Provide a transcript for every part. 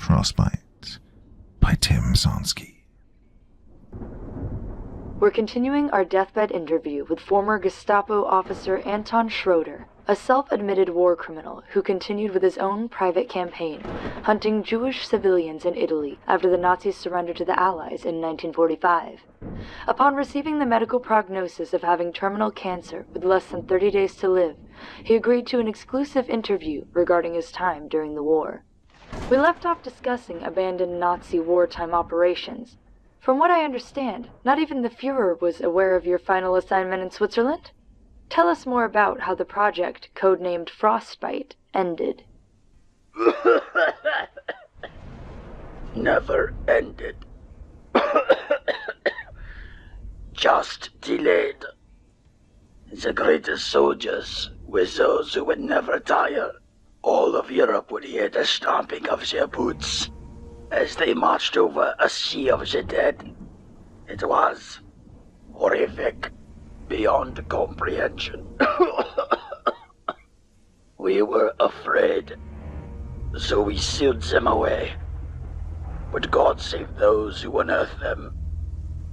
Frostbite by Tim Sonsky. We're continuing our deathbed interview with former Gestapo officer Anton Schroeder, a self-admitted war criminal who continued with his own private campaign, hunting Jewish civilians in Italy after the Nazis surrendered to the Allies in 1945. Upon receiving the medical prognosis of having terminal cancer with less than 30 days to live, he agreed to an exclusive interview regarding his time during the war. We left off discussing abandoned Nazi wartime operations. From what I understand, not even the Fuhrer was aware of your final assignment in Switzerland? Tell us more about how the project, codenamed Frostbite, ended. Never ended. Just delayed. The greatest soldiers were those who would never tire. All of Europe would hear the stomping of their boots as they marched over a sea of the dead. It was horrific, beyond comprehension. We were afraid, so we sealed them away. But God save those who unearth them.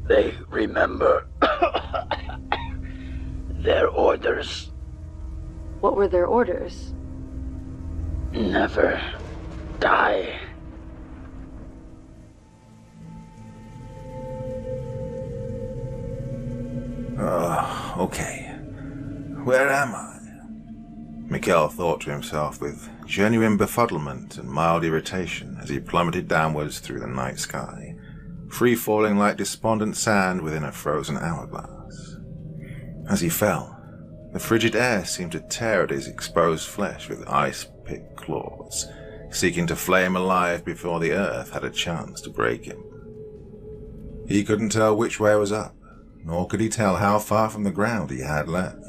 They remember their orders. What were their orders? Never die. Okay. Where am I? Mikhail thought to himself with genuine befuddlement and mild irritation as he plummeted downwards through the night sky, free-falling like despondent sand within a frozen hourglass. As he fell, the frigid air seemed to tear at his exposed flesh with ice-picked claws, seeking to flame alive before the earth had a chance to break him. He couldn't tell which way was up, nor could he tell how far from the ground he had left.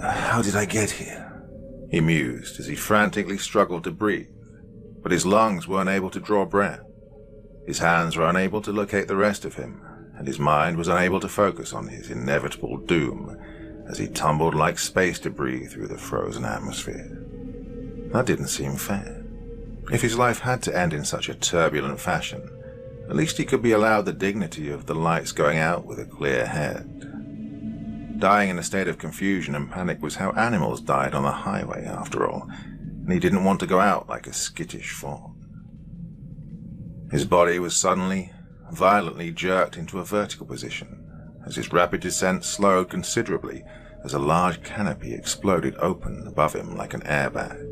How did I get here? He mused as he frantically struggled to breathe, but his lungs weren't able to draw breath. His hands were unable to locate the rest of him, and his mind was unable to focus on his inevitable doom as he tumbled like space debris through the frozen atmosphere. That didn't seem fair. If his life had to end in such a turbulent fashion, at least he could be allowed the dignity of the lights going out with a clear head. Dying in a state of confusion and panic was how animals died on the highway, after all, and he didn't want to go out like a skittish fawn. His body was suddenly, violently jerked into a vertical position, as his rapid descent slowed considerably as a large canopy exploded open above him like an airbag.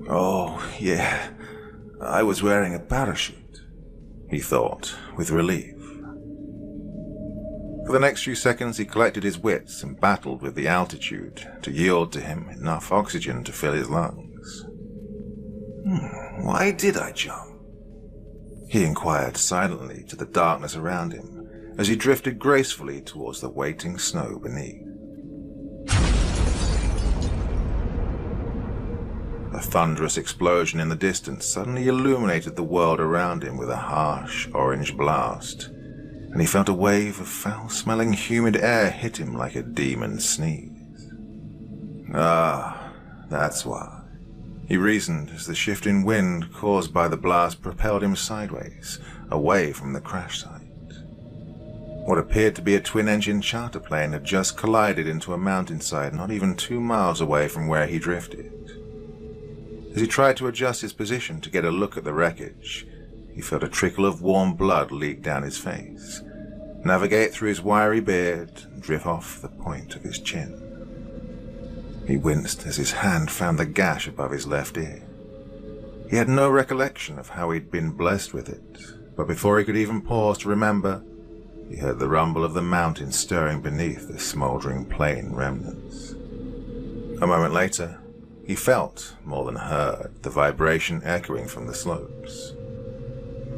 Oh, yeah, I was wearing a parachute, he thought, with relief. For the next few seconds he collected his wits and battled with the altitude to yield to him enough oxygen to fill his lungs. Why did I jump? He inquired silently to the darkness around him as he drifted gracefully towards the waiting snow beneath. A thunderous explosion in the distance suddenly illuminated the world around him with a harsh orange blast, and he felt a wave of foul-smelling humid air hit him like a demon sneeze. Ah, that's why, he reasoned as the shift in wind caused by the blast propelled him sideways, away from the crash site. What appeared to be a twin-engine charter plane had just collided into a mountainside not even 2 miles away from where he drifted. As he tried to adjust his position to get a look at the wreckage, he felt a trickle of warm blood leak down his face, navigate through his wiry beard, and drift off the point of his chin. He winced as his hand found the gash above his left ear. He had no recollection of how he'd been blessed with it, but before he could even pause to remember, he heard the rumble of the mountain stirring beneath the smoldering plane remnants. A moment later, he felt, more than heard, the vibration echoing from the slopes.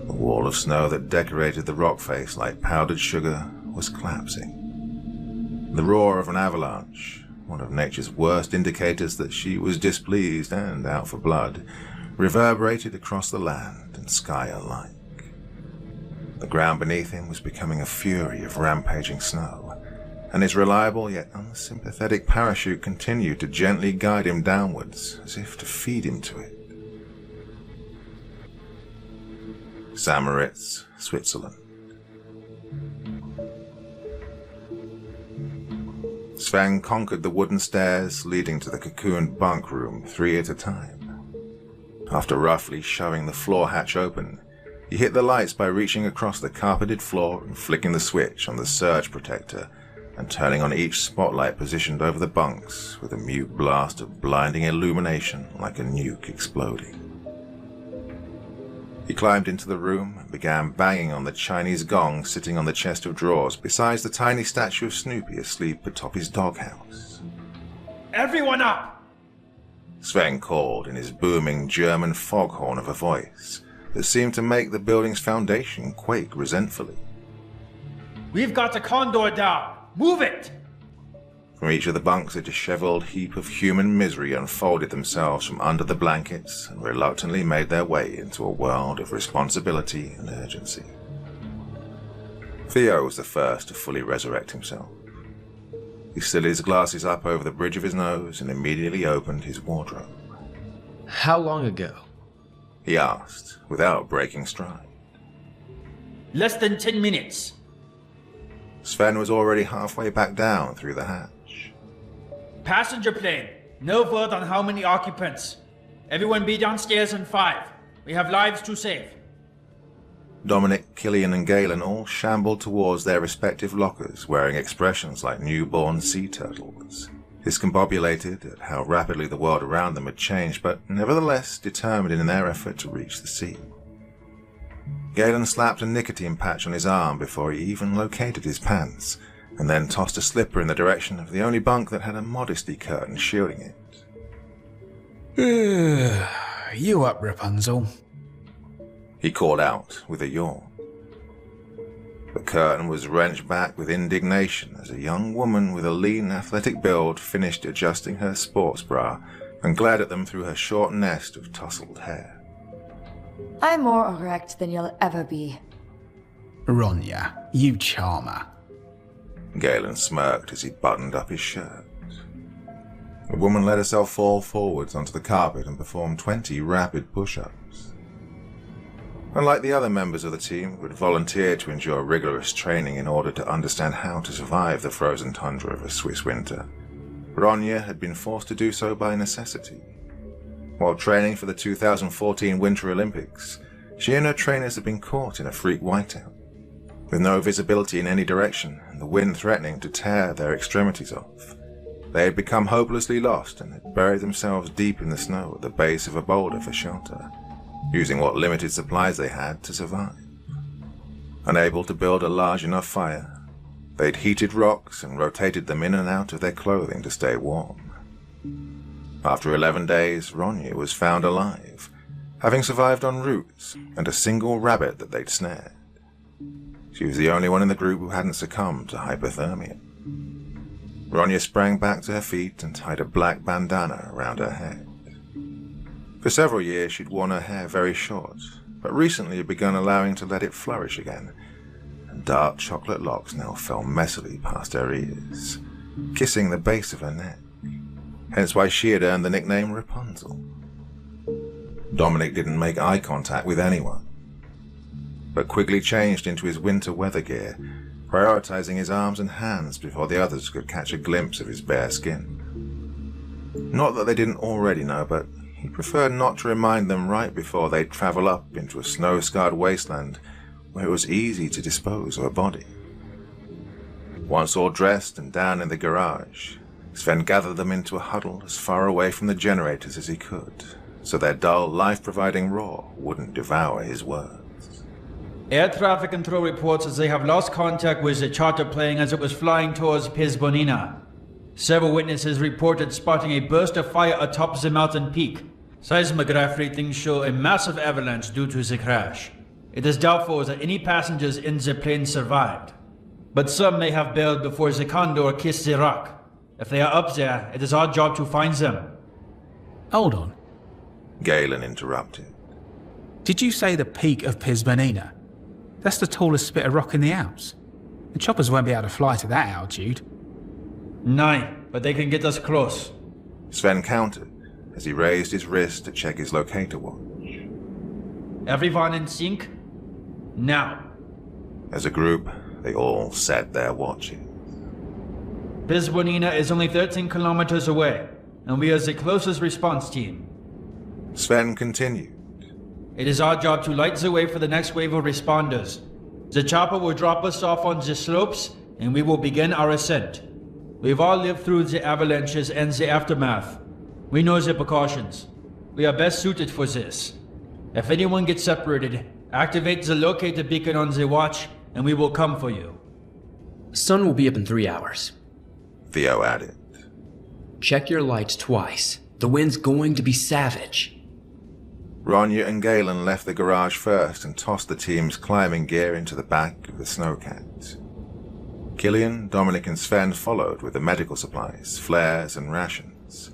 The wall of snow that decorated the rock face like powdered sugar was collapsing. The roar of an avalanche, one of nature's worst indicators that she was displeased and out for blood, reverberated across the land and sky alike. The ground beneath him was becoming a fury of rampaging snow, and his reliable yet unsympathetic parachute continued to gently guide him downwards, as if to feed him to it. St. Moritz, Switzerland. Sven conquered the wooden stairs leading to the cocooned bunk room 3 at a time. After roughly shoving the floor hatch open, he hit the lights by reaching across the carpeted floor and flicking the switch on the surge protector and turning on each spotlight positioned over the bunks with a mute blast of blinding illumination like a nuke exploding. He climbed into the room and began banging on the Chinese gong sitting on the chest of drawers beside the tiny statue of Snoopy asleep atop his doghouse. Everyone up! Sven called in his booming German foghorn of a voice that seemed to make the building's foundation quake resentfully. We've got the condor down! Move it! From each of the bunks, a disheveled heap of human misery unfolded themselves from under the blankets and reluctantly made their way into a world of responsibility and urgency. Theo was the first to fully resurrect himself. He slid his glasses up over the bridge of his nose and immediately opened his wardrobe. How long ago? He asked, without breaking stride. Less than 10 minutes. Sven was already halfway back down through the hatch. Passenger plane. No word on how many occupants. Everyone be downstairs in 5. We have lives to save. Dominic, Killian and Galen all shambled towards their respective lockers, wearing expressions like newborn sea turtles, discombobulated at how rapidly the world around them had changed, but nevertheless determined in their effort to reach the sea. Galen slapped a nicotine patch on his arm before he even located his pants, and then tossed a slipper in the direction of the only bunk that had a modesty curtain shielding it. You up, Rapunzel? He called out with a yawn. The curtain was wrenched back with indignation as a young woman with a lean, athletic build finished adjusting her sports bra and glared at them through her short nest of tousled hair. I'm more erect than you'll ever be. Ronya, you charmer. Galen smirked as he buttoned up his shirt. The woman let herself fall forwards onto the carpet and performed 20 rapid push-ups. Unlike the other members of the team who had volunteered to endure rigorous training in order to understand how to survive the frozen tundra of a Swiss winter, Ronya had been forced to do so by necessity. While training for the 2014 Winter Olympics, she and her trainers had been caught in a freak whiteout. With no visibility in any direction and the wind threatening to tear their extremities off, they had become hopelessly lost and had buried themselves deep in the snow at the base of a boulder for shelter, using what limited supplies they had to survive. Unable to build a large enough fire, they'd heated rocks and rotated them in and out of their clothing to stay warm. After 11 days, Ronya was found alive, having survived on roots and a single rabbit that they'd snared. She was the only one in the group who hadn't succumbed to hypothermia. Ronya sprang back to her feet and tied a black bandana around her head. For several years she'd worn her hair very short, but recently had begun allowing to let it flourish again, and dark chocolate locks now fell messily past her ears, kissing the base of her neck, hence why she had earned the nickname Rapunzel. Dominic didn't make eye contact with anyone, but quickly changed into his winter weather gear, prioritizing his arms and hands before the others could catch a glimpse of his bare skin. Not that they didn't already know, but he preferred not to remind them right before they'd travel up into a snow-scarred wasteland where it was easy to dispose of a body. Once all dressed and down in the garage, Sven gathered them into a huddle as far away from the generators as he could, so their dull, life-providing roar wouldn't devour his words. Air traffic control reports that they have lost contact with the charter plane as it was flying towards Pisbonina. Several witnesses reported spotting a burst of fire atop the mountain peak. Seismograph readings show a massive avalanche due to the crash. It is doubtful that any passengers in the plane survived, but some may have bailed before the condor kissed the rock. If they are up there, it is our job to find them. Hold on. Galen interrupted. Did you say the peak of Pisbonina? That's the tallest spit of rock in the Alps. The choppers won't be able to fly to that altitude. 9, but they can get us close. Sven counted as he raised his wrist to check his locator watch. Everyone in sync? Now. As a group, they all set their watches. Pisbonina is only 13 kilometers away, and we are the closest response team. Sven continued. It is our job to light the way for the next wave of responders. The chopper will drop us off on the slopes, and we will begin our ascent. We've all lived through the avalanches and the aftermath. We know the precautions. We are best suited for this. If anyone gets separated, activate the locator beacon on the watch, and we will come for you. Sun will be up in 3 hours. Theo added. Check your lights twice. The wind's going to be savage. Ronya and Galen left the garage first and tossed the team's climbing gear into the back of the snowcat. Killian, Dominic and Sven followed with the medical supplies, flares and rations.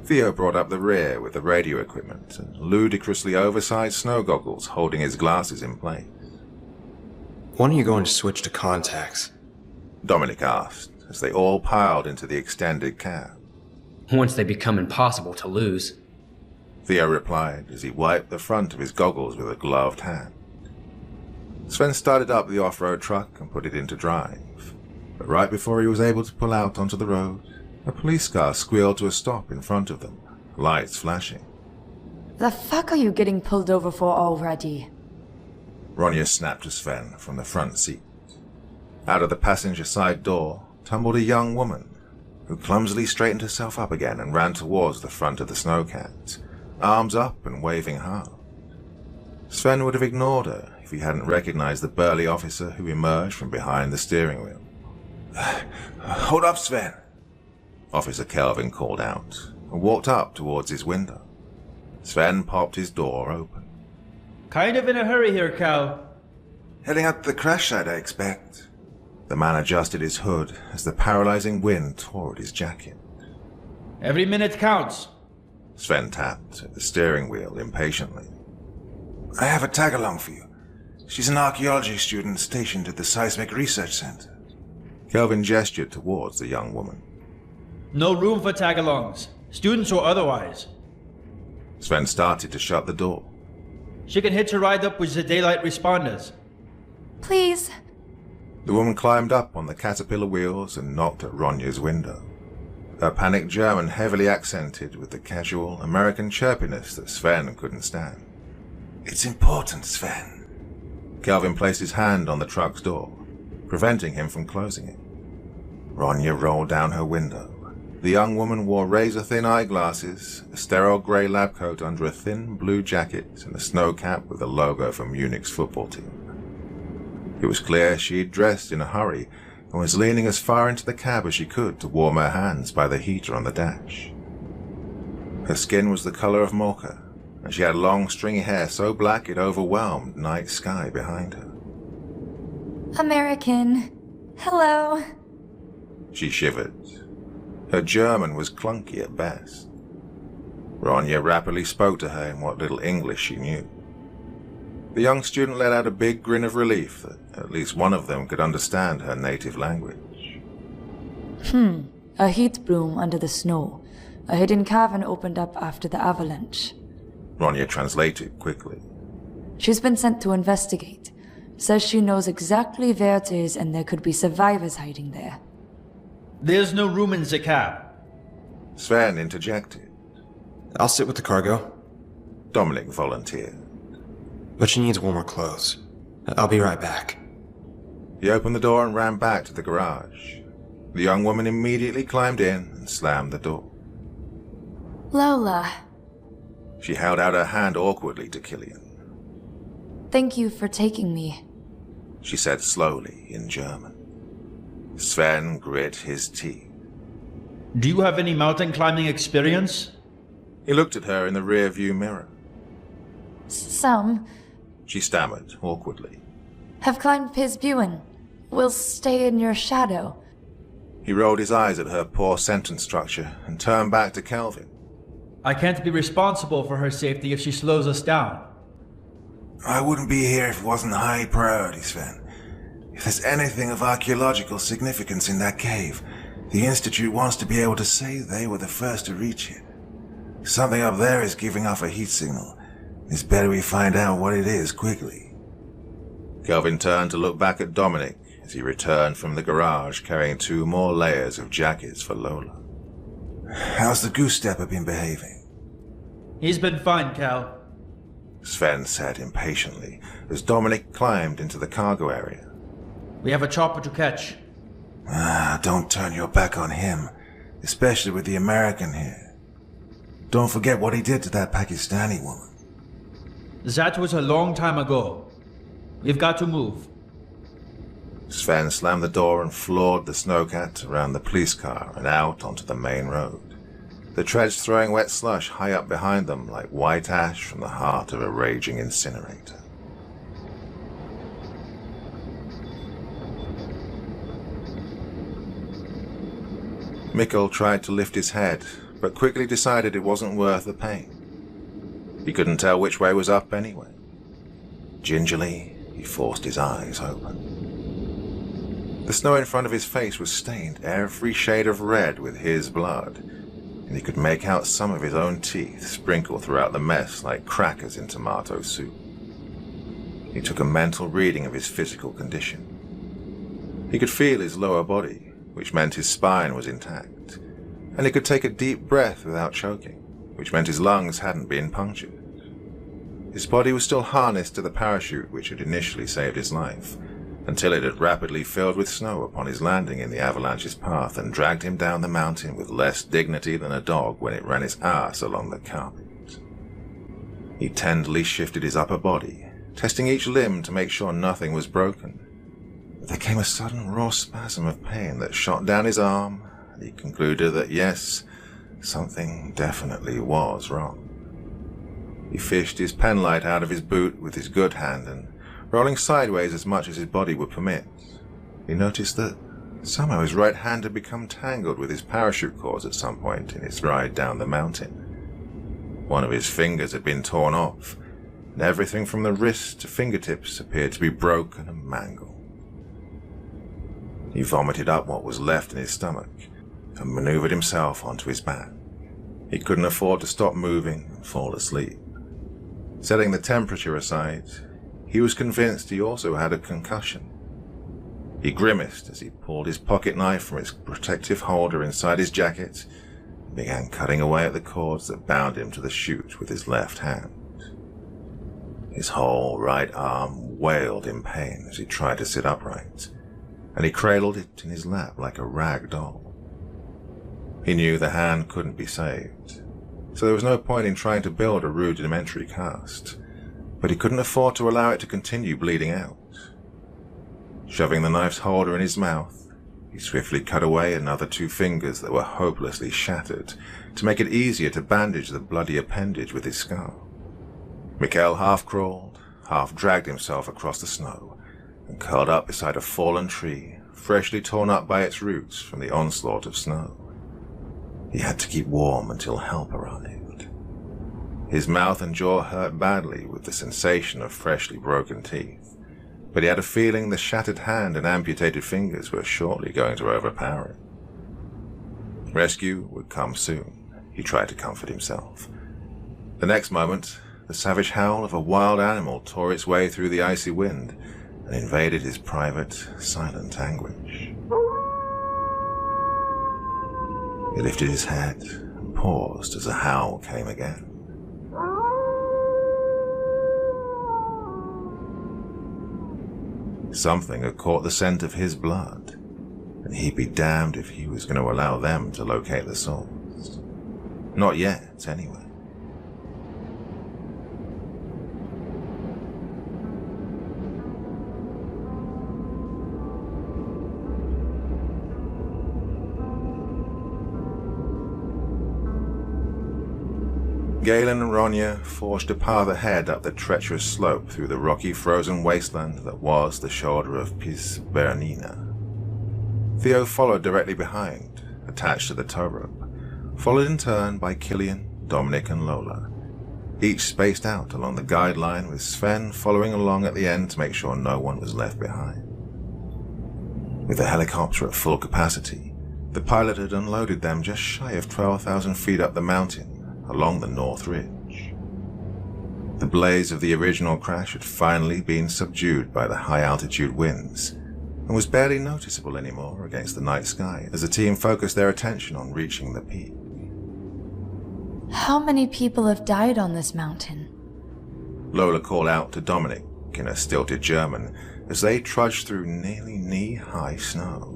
Theo brought up the rear with the radio equipment and ludicrously oversized snow goggles holding his glasses in place. When are you going to switch to contacts? Dominic asked as they all piled into the extended cab. Once they become impossible to lose. Theo replied as he wiped the front of his goggles with a gloved hand. Sven started up the off-road truck and put it into drive, but right before he was able to pull out onto the road, a police car squealed to a stop in front of them, lights flashing. The fuck are you getting pulled over for already? Ronya snapped to Sven from the front seat. Out of the passenger side door tumbled a young woman, who clumsily straightened herself up again and ran towards the front of the snowcat, arms up and waving hard. Sven would have ignored her if he hadn't recognized the burly officer who emerged from behind the steering wheel. "Hold up, Sven," Officer Kelvin called out, and walked up towards his window. Sven popped his door open. Kind of in a hurry here, Cal. "Heading out to the crash site, I expect." The man adjusted his hood as the paralyzing wind tore at his jacket. Every minute counts. Sven tapped at the steering wheel impatiently. "I have a tag-along for you. She's an archaeology student stationed at the Seismic Research Center." Kelvin gestured towards the young woman. No room for tag-alongs, students or otherwise. Sven started to shut the door. She can hitch a ride up with the daylight responders. Please. The woman climbed up on the caterpillar wheels and knocked at Ronya's window. Her panicked German heavily accented with the casual American chirpiness that Sven couldn't stand. "It's important, Sven." Kelvin placed his hand on the truck's door, preventing him from closing it. Ronya rolled down her window. The young woman wore razor-thin eyeglasses, a sterile grey lab coat under a thin blue jacket, and a snow cap with the logo for Munich's football team. It was clear she had dressed in a hurry and was leaning as far into the cab as she could to warm her hands by the heater on the dash. Her skin was the color of mocha, and she had long stringy hair so black it overwhelmed night sky behind her. American. Hello. She shivered. Her German was clunky at best. Ronya rapidly spoke to her in what little English she knew. The young student let out a big grin of relief that at least one of them could understand her native language. A heat bloom under the snow. A hidden cavern opened up after the avalanche. Ronya translated quickly. She's been sent to investigate. Says she knows exactly where it is and there could be survivors hiding there. There's no room in the cab. Sven interjected. I'll sit with the cargo, Dominic volunteered. but she needs warmer clothes. I'll be right back. He opened the door and ran back to the garage. The young woman immediately climbed in and slammed the door. Lola, She held out her hand awkwardly to Killian. thank you for taking me. She said slowly in German. Sven grit his teeth. Do you have any mountain climbing experience? He looked at her in the rear-view mirror. Some She stammered awkwardly. have climbed Pisbuin. We'll stay in your shadow. He rolled his eyes at her poor sentence structure and turned back to Kelvin. I can't be responsible for her safety if she slows us down. I wouldn't be here if it wasn't high priority, Sven. If there's anything of archaeological significance in that cave, The Institute wants to be able to say they were the first to reach it. Something up there is giving off a heat signal. It's better we find out what it is quickly. Kelvin turned to look back at Dominic as he returned from the garage carrying 2 more layers of jackets for Lola. How's the goose stepper been behaving? He's been fine, Cal. Sven said impatiently as Dominic climbed into the cargo area. We have a chopper to catch. Don't turn your back on him, especially with the American here. Don't forget what he did to that Pakistani woman. That was a long time ago. We've got to move. Sven slammed the door and floored the snowcat around the police car and out onto the main road, the treads throwing wet slush high up behind them like white ash from the heart of a raging incinerator. Mikkel tried to lift his head, but quickly decided it wasn't worth the pain. He couldn't tell which way was up anyway. Gingerly, he forced his eyes open. The snow in front of his face was stained every shade of red with his blood, and he could make out some of his own teeth sprinkled throughout the mess like crackers in tomato soup. He took a mental reading of his physical condition. He could feel his lower body, which meant his spine was intact, and he could take a deep breath without choking, which meant his lungs hadn't been punctured. His body was still harnessed to the parachute which had initially saved his life, until it had rapidly filled with snow upon his landing in the avalanche's path and dragged him down the mountain with less dignity than a dog when it ran its ass along the carpet. He tenderly shifted his upper body, testing each limb to make sure nothing was broken. But there came a sudden raw spasm of pain that shot down his arm, and he concluded that yes, something definitely was wrong. He fished his penlight out of his boot with his good hand and, rolling sideways as much as his body would permit, he noticed that somehow his right hand had become tangled with his parachute cords at some point in his ride down the mountain. One of his fingers had been torn off, and everything from the wrist to fingertips appeared to be broken and mangled. He vomited up what was left in his stomach and maneuvered himself onto his back. He couldn't afford to stop moving and fall asleep. Setting the temperature aside, he was convinced he also had a concussion. He grimaced as he pulled his pocket knife from its protective holder inside his jacket and began cutting away at the cords that bound him to the chute with his left hand. His whole right arm wailed in pain as he tried to sit upright, and he cradled it in his lap like a rag doll. He knew the hand couldn't be saved, so there was no point in trying to build a rudimentary cast, but he couldn't afford to allow it to continue bleeding out. Shoving the knife's holder in his mouth, he swiftly cut away another 2 fingers that were hopelessly shattered to make it easier to bandage the bloody appendage with his scarf. Mikkel half-crawled, half-dragged himself across the snow and curled up beside a fallen tree, freshly torn up by its roots from the onslaught of snow. He had to keep warm until help arrived. His mouth and jaw hurt badly with the sensation of freshly broken teeth, but he had a feeling the shattered hand and amputated fingers were shortly going to overpower him. Rescue would come soon, he tried to comfort himself. The next moment, the savage howl of a wild animal tore its way through the icy wind and invaded his private, silent anguish. He lifted his head and paused as the howl came again. Something had caught the scent of his blood, and he'd be damned if he was going to allow them to locate the source. Not yet, anyway. Galen and Ronya forged a path ahead up the treacherous slope through the rocky frozen wasteland that was the shoulder of Pisbernina. Theo followed directly behind, attached to the tow rope, followed in turn by Killian, Dominic and Lola, each spaced out along the guideline with Sven following along at the end to make sure no one was left behind. With the helicopter at full capacity, The pilot had unloaded them just shy of 12,000 feet up the mountain, along the North Ridge. The blaze of the original crash had finally been subdued by the high-altitude winds, and was barely noticeable anymore against the night sky as the team focused their attention on reaching the peak. How many people have died on this mountain? Lola called out to Dominic in a stilted German as they trudged through nearly knee-high snow.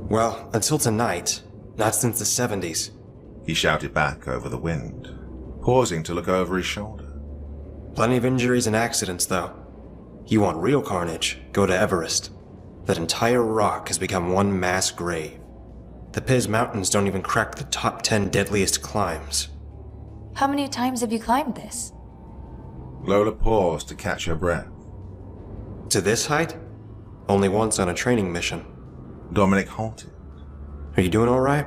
Well, until tonight, not since the 70s. He shouted back over the wind, pausing to look over his shoulder. Plenty of injuries and accidents, though. You want real carnage, go to Everest. That entire rock has become one mass grave. The Piz Mountains don't even crack the top 10 deadliest climbs. How many times have you climbed this? Lola paused to catch her breath. To this height? Only once on a training mission. Dominic halted. Are you doing alright?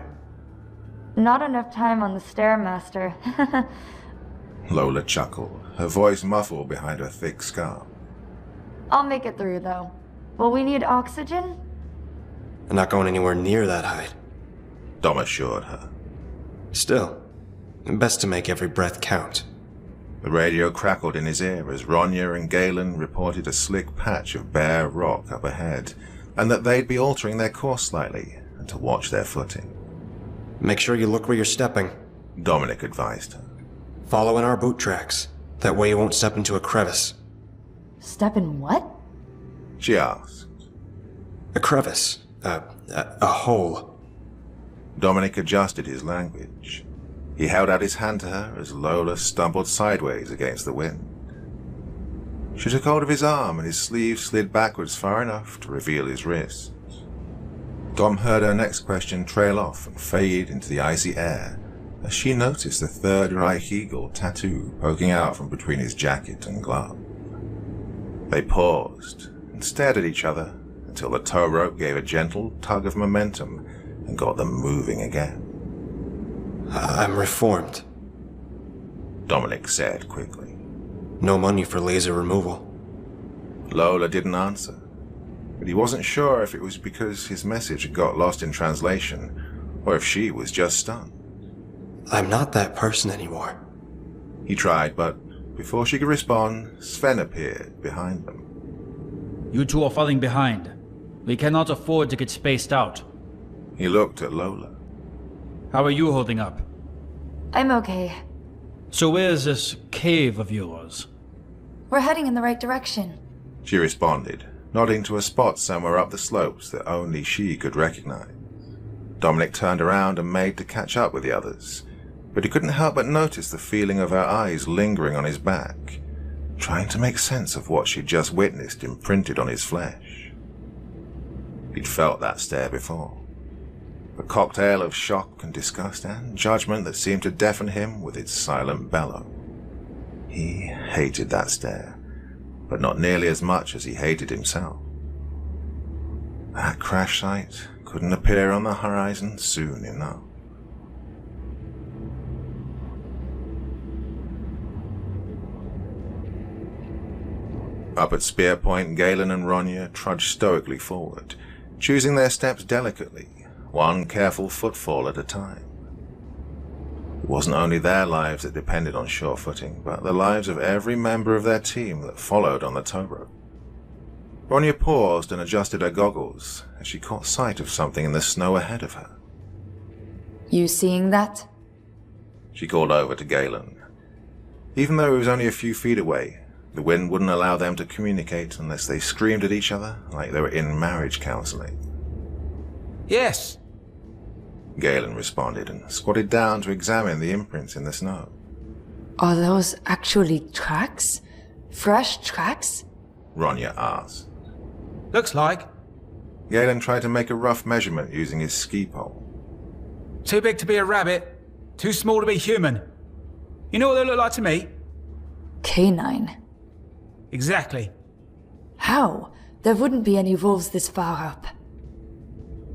Not enough time on the Stairmaster. Lola chuckled, her voice muffled behind her thick scarf. I'll make it through, though. Will we need oxygen? I'm not going anywhere near that height. Dom assured her. Still, best to make every breath count. The radio crackled in his ear as Ronya and Galen reported a slick patch of bare rock up ahead, and that they'd be altering their course slightly and to watch their footing. Make sure you look where you're stepping. Dominic advised her. Follow in our boot tracks. That way you won't step into a crevice. Step in what? She asked. A crevice. A hole. Dominic adjusted his language. He held out his hand to her as Lola stumbled sideways against the wind. She took hold of his arm and his sleeve slid backwards far enough to reveal his wrist. Dom heard her next question trail off and fade into the icy air as she noticed the Third Reich Eagle tattoo poking out from between his jacket and glove. They paused and stared at each other until the tow rope gave a gentle tug of momentum and got them moving again. I'm reformed. Dominic said quickly. No money for laser removal. Lola didn't answer, but he wasn't sure if it was because his message had got lost in translation or if she was just stunned. I'm not that person anymore. He tried, but before she could respond, Sven appeared behind them. You two are falling behind. We cannot afford to get spaced out. He looked at Lola. How are you holding up? I'm okay. So where's this cave of yours? We're heading in the right direction. She responded, nodding to a spot somewhere up the slopes that only she could recognize. Dominic turned around and made to catch up with the others, but he couldn't help but notice the feeling of her eyes lingering on his back, trying to make sense of what she'd just witnessed imprinted on his flesh. He'd felt that stare before. A cocktail of shock and disgust and judgment that seemed to deafen him with its silent bellow. He hated that stare, but not nearly as much as he hated himself. That crash site couldn't appear on the horizon soon enough. Up at Spear Point, Galen and Ronya trudged stoically forward, choosing their steps delicately, one careful footfall at a time. It wasn't only their lives that depended on sure footing, but the lives of every member of their team that followed on the tow rope. Ronya paused and adjusted her goggles as she caught sight of something in the snow ahead of her. You seeing that? She called over to Galen. Even though he was only a few feet away, the wind wouldn't allow them to communicate unless they screamed at each other like they were in marriage counseling. Yes. Galen responded and squatted down to examine the imprints in the snow. Are those actually tracks? Fresh tracks? Ronya asked. Looks like. Galen tried to make a rough measurement using his ski pole. Too big to be a rabbit, too small to be human. You know what they look like to me? Canine. Exactly. How? There wouldn't be any wolves this far up.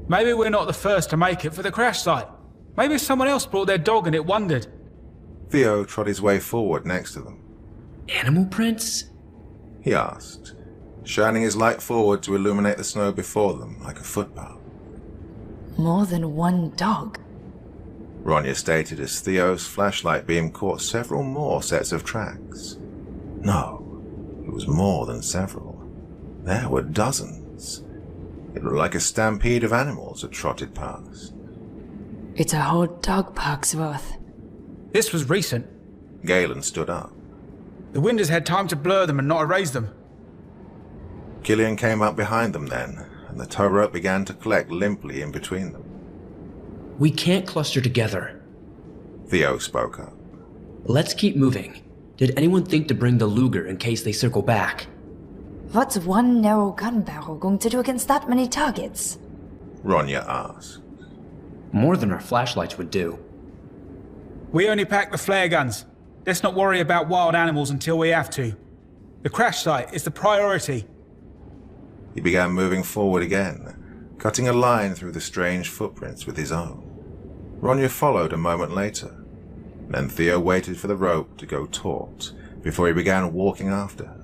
Maybe we're not the first to make it for the crash site. Maybe someone else brought their dog and it wandered. Theo trod his way forward next to them. Animal prints? He asked, shining his light forward to illuminate the snow before them like a footpath. More than one dog. Ronya stated as Theo's flashlight beam caught several more sets of tracks. No, it was more than several. There were dozens. It looked like a stampede of animals had trotted past. It's a whole dog park's worth. This was recent. Galen stood up. The wind has had time to blur them and not erase them. Killian came up behind them then, and the tow rope began to collect limply in between them. We can't cluster together. Theo spoke up. Let's keep moving. Did anyone think to bring the Luger in case they circle back? What's one narrow gun barrel going to do against that many targets? Ronya asked. More than our flashlights would do. We only pack the flare guns. Let's not worry about wild animals until we have to. The crash site is the priority. He began moving forward again, cutting a line through the strange footprints with his own. Ronya followed a moment later. Then Theo waited for the rope to go taut before he began walking after her.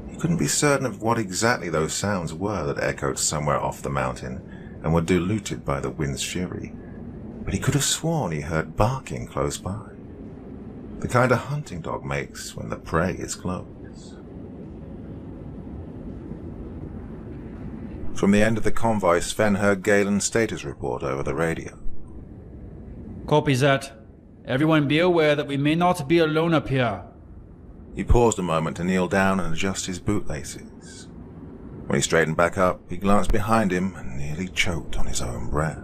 He couldn't be certain of what exactly those sounds were that echoed somewhere off the mountain and were diluted by the wind's fury, but he could have sworn he heard barking close by. The kind a hunting dog makes when the prey is close. From the end of the convoy, Sven heard Galen's status report over the radio. Copy that. Everyone be aware that we may not be alone up here. He paused a moment to kneel down and adjust his bootlaces. When he straightened back up, he glanced behind him and nearly choked on his own breath.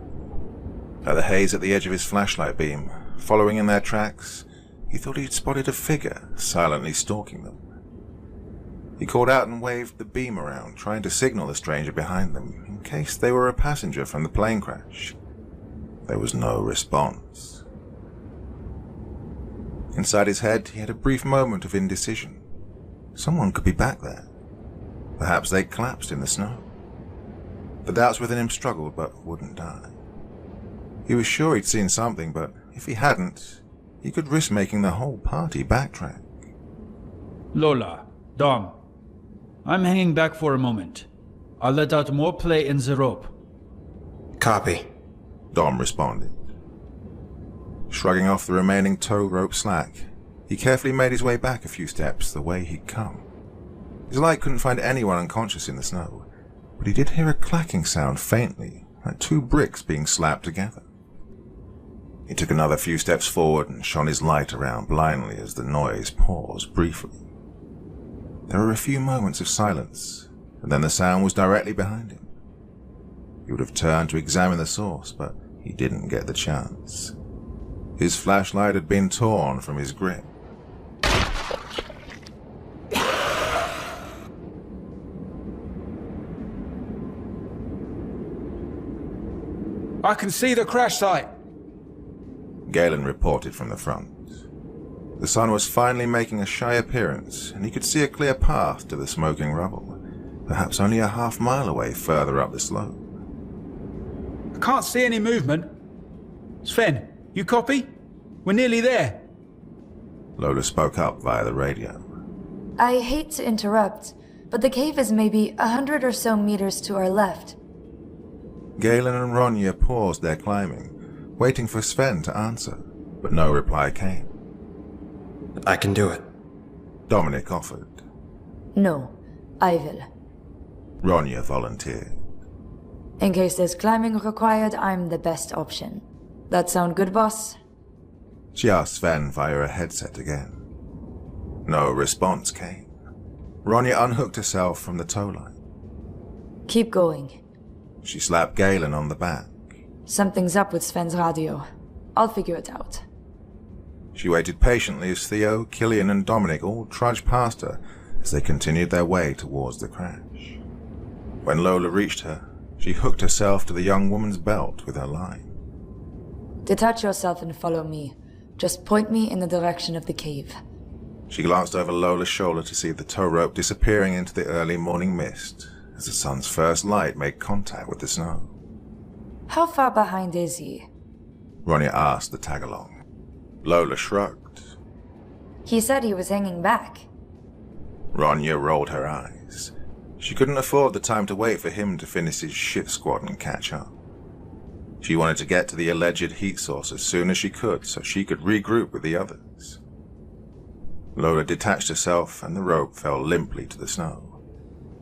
At the haze at the edge of his flashlight beam, following in their tracks, he thought he'd spotted a figure silently stalking them. He called out and waved the beam around, trying to signal the stranger behind them, in case they were a passenger from the plane crash. There was no response. Inside his head, he had a brief moment of indecision. Someone could be back there. Perhaps they'd collapsed in the snow. The doubts within him struggled, but wouldn't die. He was sure he'd seen something, but if he hadn't, he could risk making the whole party backtrack. Lola, Dom, I'm hanging back for a moment. I'll let out more play in the rope. Copy. Dom responded. Shrugging off the remaining tow rope slack, he carefully made his way back a few steps the way he'd come. His light couldn't find anyone unconscious in the snow, but he did hear a clacking sound faintly, like two bricks being slapped together. He took another few steps forward and shone his light around blindly as the noise paused briefly. There were a few moments of silence, and then the sound was directly behind him. He would have turned to examine the source, but he didn't get the chance. His flashlight had been torn from his grip. I can see the crash site. Galen reported from the front. The sun was finally making a shy appearance, and he could see a clear path to the smoking rubble, perhaps only a half-mile away further up the slope. I can't see any movement. Sven, you copy? We're nearly there. Lola spoke up via the radio. I hate to interrupt, but the cave is maybe 100 or so meters to our left. Galen and Ronya paused their climbing, waiting for Sven to answer, but no reply came. I can do it. Dominic offered. No, I will. Ronya volunteered. In case there's climbing required, I'm the best option. That sound good, boss? She asked Sven via a headset again. No response came. Ronya unhooked herself from the tow line. Keep going. She slapped Galen on the back. Something's up with Sven's radio. I'll figure it out. She waited patiently as Theo, Killian, and Dominic all trudged past her as they continued their way towards the crash. When Lola reached her, she hooked herself to the young woman's belt with her line. Detach yourself and follow me. Just point me in the direction of the cave. She glanced over Lola's shoulder to see the tow rope disappearing into the early morning mist as the sun's first light made contact with the snow. How far behind is he? Ronya asked the tag-along. Lola shrugged. He said he was hanging back. Ronya rolled her eyes. She couldn't afford the time to wait for him to finish his shit squad and catch up. She wanted to get to the alleged heat source as soon as she could so she could regroup with the others. Lola detached herself and the rope fell limply to the snow,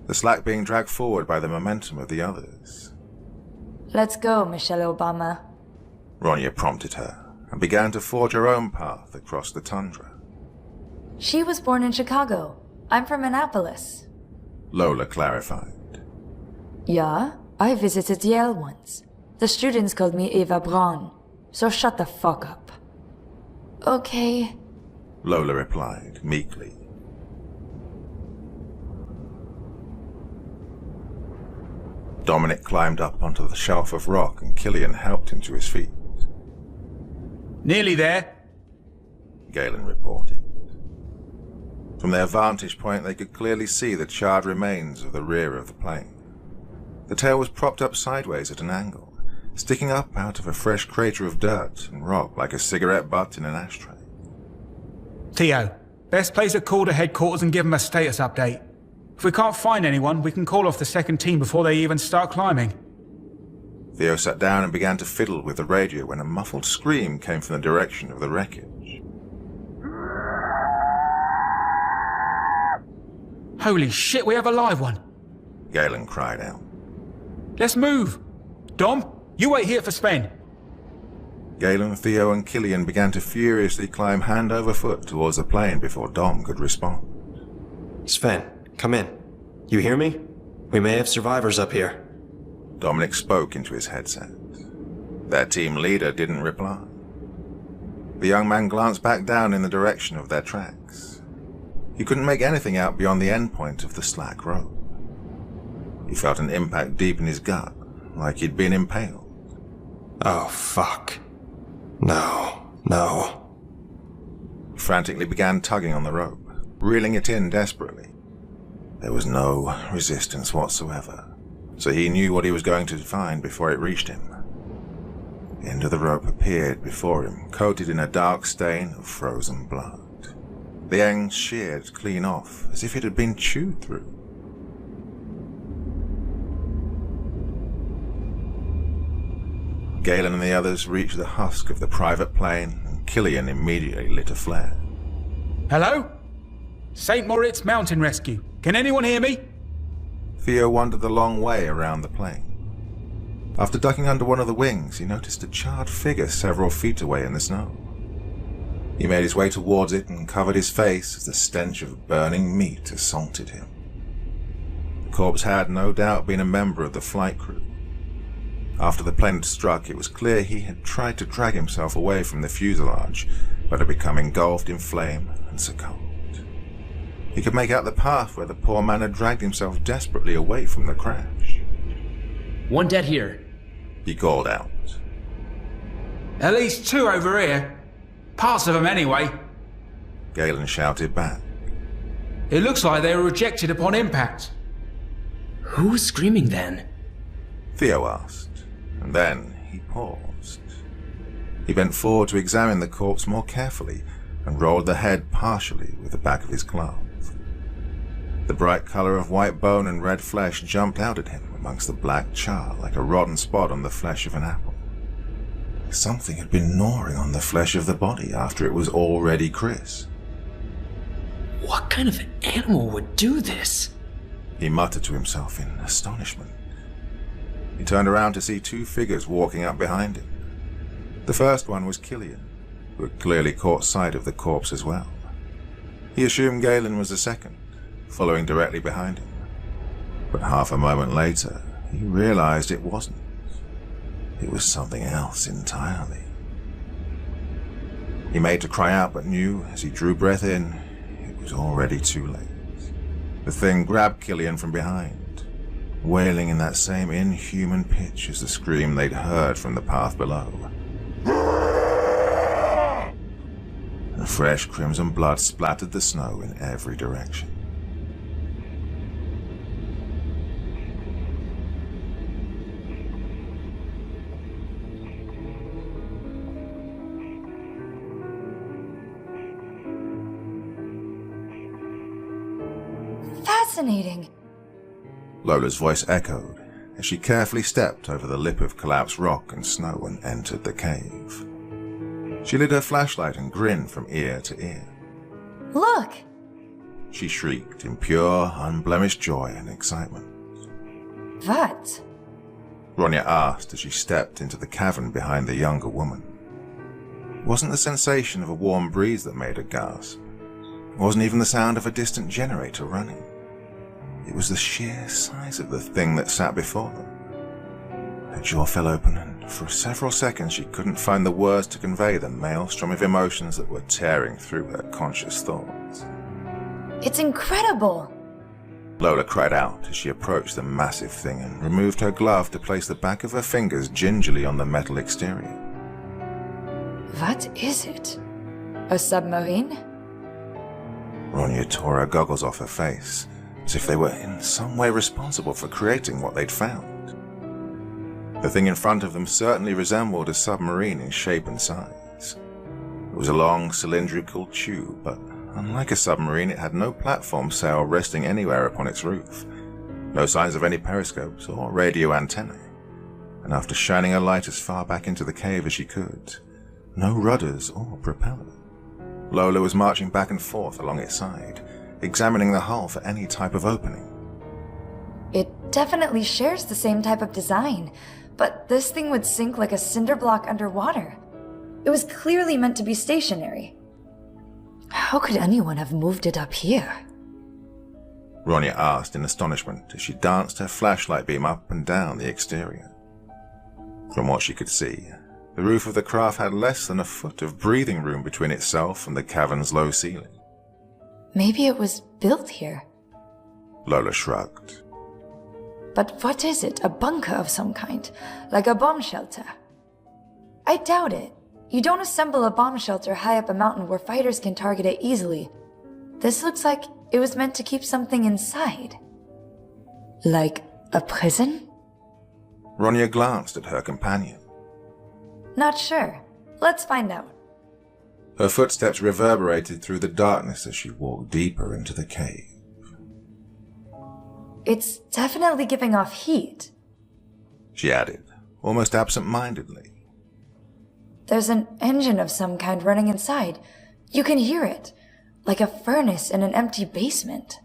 the slack being dragged forward by the momentum of the others. Let's go, Michelle Obama. Ronya prompted her and began to forge her own path across the tundra. She was born in Chicago. I'm from Annapolis. Lola clarified. Yeah, I visited Yale once. The students called me Eva Braun, so shut the fuck up. Okay. Lola replied meekly. Dominic climbed up onto the shelf of rock and Killian helped him to his feet. Nearly there. Galen reported. From their vantage point, they could clearly see the charred remains of the rear of the plane. The tail was propped up sideways at an angle, sticking up out of a fresh crater of dirt and rock like a cigarette butt in an ashtray. Theo, best place a call to headquarters and give them a status update. If we can't find anyone, we can call off the second team before they even start climbing. Theo sat down and began to fiddle with the radio when a muffled scream came from the direction of the wreckage. Holy shit, we have a live one. Galen cried out. Let's move. Dom, you wait here for Sven. Galen, Theo, and Killian began to furiously climb hand over foot towards the plane before Dom could respond. Sven, come in. You hear me? We may have survivors up here. Dominic spoke into his headset. Their team leader didn't reply. The young man glanced back down in the direction of their tracks. He couldn't make anything out beyond the end point of the slack rope. He felt an impact deep in his gut, like he'd been impaled. Oh, fuck. No. He frantically began tugging on the rope, reeling it in desperately. There was no resistance whatsoever, so he knew what he was going to find before it reached him. The end of the rope appeared before him, coated in a dark stain of frozen blood. The end sheared clean off, as if it had been chewed through. Galen and the others reached the husk of the private plane, and Killian immediately lit a flare. Hello? St. Moritz Mountain Rescue. Can anyone hear me? Theo wandered the long way around the plane. After ducking under one of the wings, he noticed a charred figure several feet away in the snow. He made his way towards it and covered his face as the stench of burning meat assaulted him. The corpse had no doubt been a member of the flight crew. After the plane had struck, it was clear he had tried to drag himself away from the fuselage, but had become engulfed in flame and succumbed. He could make out the path where the poor man had dragged himself desperately away from the crash. One dead here. He called out. At least two over here. Parts of them anyway. Galen shouted back. It looks like they were rejected upon impact. Who was screaming then? Theo asked, and then he paused. He bent forward to examine the corpse more carefully and rolled the head partially with the back of his glove. The bright color of white bone and red flesh jumped out at him amongst the black char like a rotten spot on the flesh of an apple. Something had been gnawing on the flesh of the body after it was already crisp. What kind of animal would do this? He muttered to himself in astonishment. He turned around to see two figures walking up behind him. The first one was Killian, who had clearly caught sight of the corpse as well. He assumed Galen was the second, following directly behind him. But half a moment later, he realized it wasn't. It was something else entirely. He made to cry out, but knew as he drew breath in, it was already too late. The thing grabbed Killian from behind, wailing in that same inhuman pitch as the scream they'd heard from the path below. And fresh crimson blood splattered the snow in every direction. Fascinating. Lola's voice echoed as she carefully stepped over the lip of collapsed rock and snow and entered the cave. She lit her flashlight and grinned from ear to ear. Look! She shrieked in pure, unblemished joy and excitement. What? Ronya asked as she stepped into the cavern behind the younger woman. It wasn't the sensation of a warm breeze that made her gasp. It wasn't even the sound of a distant generator running. It was the sheer size of the thing that sat before them. Her jaw fell open, and for several seconds she couldn't find the words to convey the maelstrom of emotions that were tearing through her conscious thoughts. It's incredible! Lola cried out as she approached the massive thing and removed her glove to place the back of her fingers gingerly on the metal exterior. What is it? A submarine? Ronya tore her goggles off her face, as if they were in some way responsible for creating what they'd found. The thing in front of them certainly resembled a submarine in shape and size. It was a long cylindrical tube, but unlike a submarine, it had no platform sail resting anywhere upon its roof, no signs of any periscopes or radio antennae, and after shining a light as far back into the cave as she could, no rudders or propeller. Lola was marching back and forth along its side, examining the hull for any type of opening. It definitely shares the same type of design, but this thing would sink like a cinder block underwater. It was clearly meant to be stationary. How could anyone have moved it up here? Ronya asked in astonishment as she danced her flashlight beam up and down the exterior. From what she could see, the roof of the craft had less than a foot of breathing room between itself and the cavern's low ceiling. Maybe it was built here. Lola shrugged. But what is it? A bunker of some kind? Like a bomb shelter? I doubt it. You don't assemble a bomb shelter high up a mountain where fighters can target it easily. This looks like it was meant to keep something inside. Like a prison? Ronya glanced at her companion. Not sure. Let's find out. Her footsteps reverberated through the darkness as she walked deeper into the cave. It's definitely giving off heat. She added, almost absent-mindedly. There's an engine of some kind running inside. You can hear it, like a furnace in an empty basement.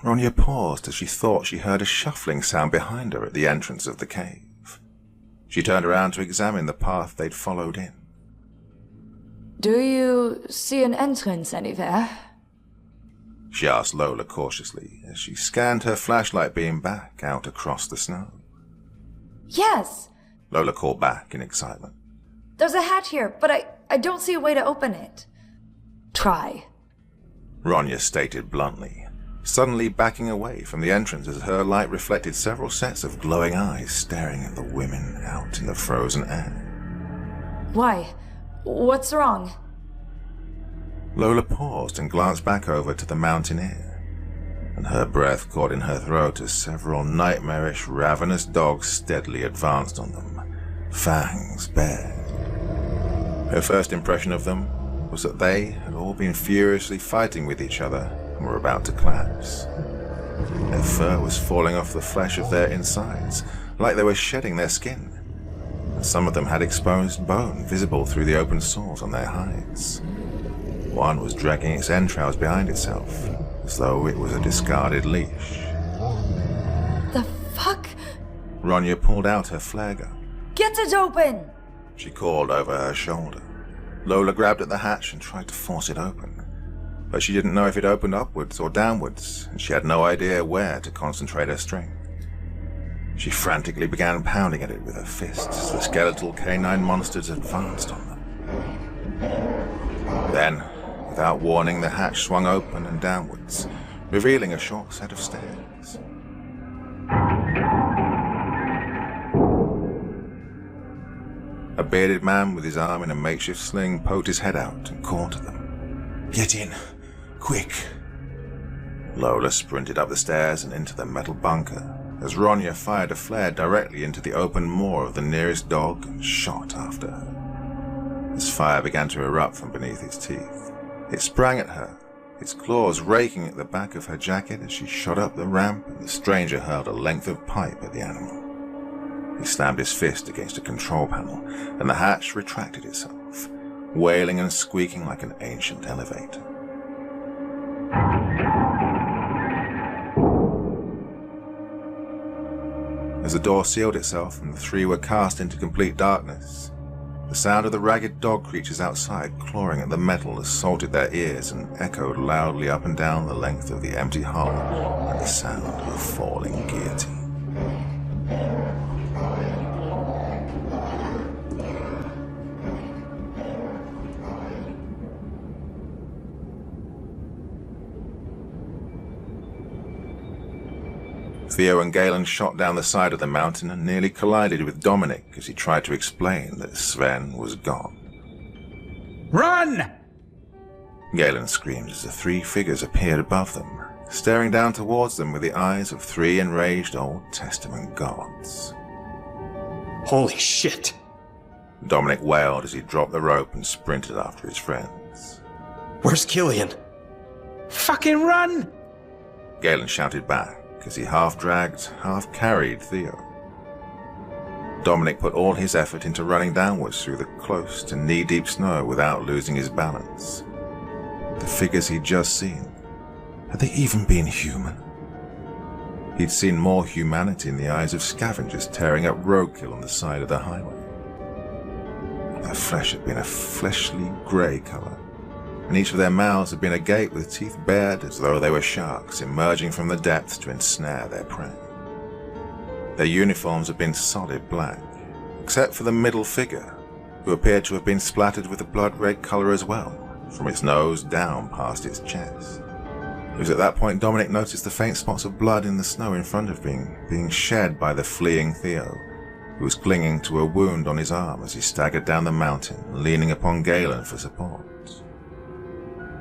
Ronya paused as she thought she heard a shuffling sound behind her at the entrance of the cave. She turned around to examine the path they'd followed in. Do you see an entrance anywhere? She asked Lola cautiously as she scanned her flashlight beam back out across the snow. Yes! Lola called back in excitement. There's a hatch here, but I don't see a way to open it. Try. Ronya stated bluntly, suddenly backing away from the entrance as her light reflected several sets of glowing eyes staring at the women out in the frozen air. Why? What's wrong? Lola paused and glanced back over to the mountaineer, and her breath caught in her throat as several nightmarish, ravenous dogs steadily advanced on them, fangs bared. Her first impression of them was that they had all been furiously fighting with each other and were about to collapse. Their fur was falling off the flesh of their insides, like they were shedding their skin, and some of them had exposed bone visible through the open sores on their hides. One was dragging its entrails behind itself, as though it was a discarded leash. The fuck? Ronya pulled out her flare gun. Get it open! She called over her shoulder. Lola grabbed at the hatch and tried to force it open, but she didn't know if it opened upwards or downwards, and she had no idea where to concentrate her strength. She frantically began pounding at it with her fists as the skeletal canine monsters advanced on them. Then, without warning, the hatch swung open and downwards, revealing a short set of stairs. A bearded man with his arm in a makeshift sling poked his head out and called to them. "Get in, quick!" Lola sprinted up the stairs and into the metal bunker, as Ronya fired a flare directly into the open maw of the nearest dog and shot after her. As fire began to erupt from beneath its teeth, it sprang at her, its claws raking at the back of her jacket as she shot up the ramp, and the stranger hurled a length of pipe at the animal. He slammed his fist against a control panel, and the hatch retracted itself, wailing and squeaking like an ancient elevator. As the door sealed itself and the three were cast into complete darkness, the sound of the ragged dog creatures outside clawing at the metal assaulted their ears and echoed loudly up and down the length of the empty hull like the sound of a falling guillotine. Theo and Galen shot down the side of the mountain and nearly collided with Dominic as he tried to explain that Sven was gone. Run! Galen screamed as the three figures appeared above them, staring down towards them with the eyes of three enraged Old Testament gods. Holy shit! Dominic wailed as he dropped the rope and sprinted after his friends. Where's Killian? Fucking run! Galen shouted back as he half-dragged, half-carried Theo. Dominic put all his effort into running downwards through the close to knee-deep snow without losing his balance. The figures he'd just seen, had they even been human? He'd seen more humanity in the eyes of scavengers tearing up roadkill on the side of the highway. Their flesh had been a fleshly grey colour, and each of their mouths had been agape with teeth bared as though they were sharks emerging from the depths to ensnare their prey. Their uniforms had been solid black, except for the middle figure, who appeared to have been splattered with a blood-red colour as well, from its nose down past its chest. It was at that point Dominic noticed the faint spots of blood in the snow in front of him, being shed by the fleeing Theo, who was clinging to a wound on his arm as he staggered down the mountain, leaning upon Galen for support.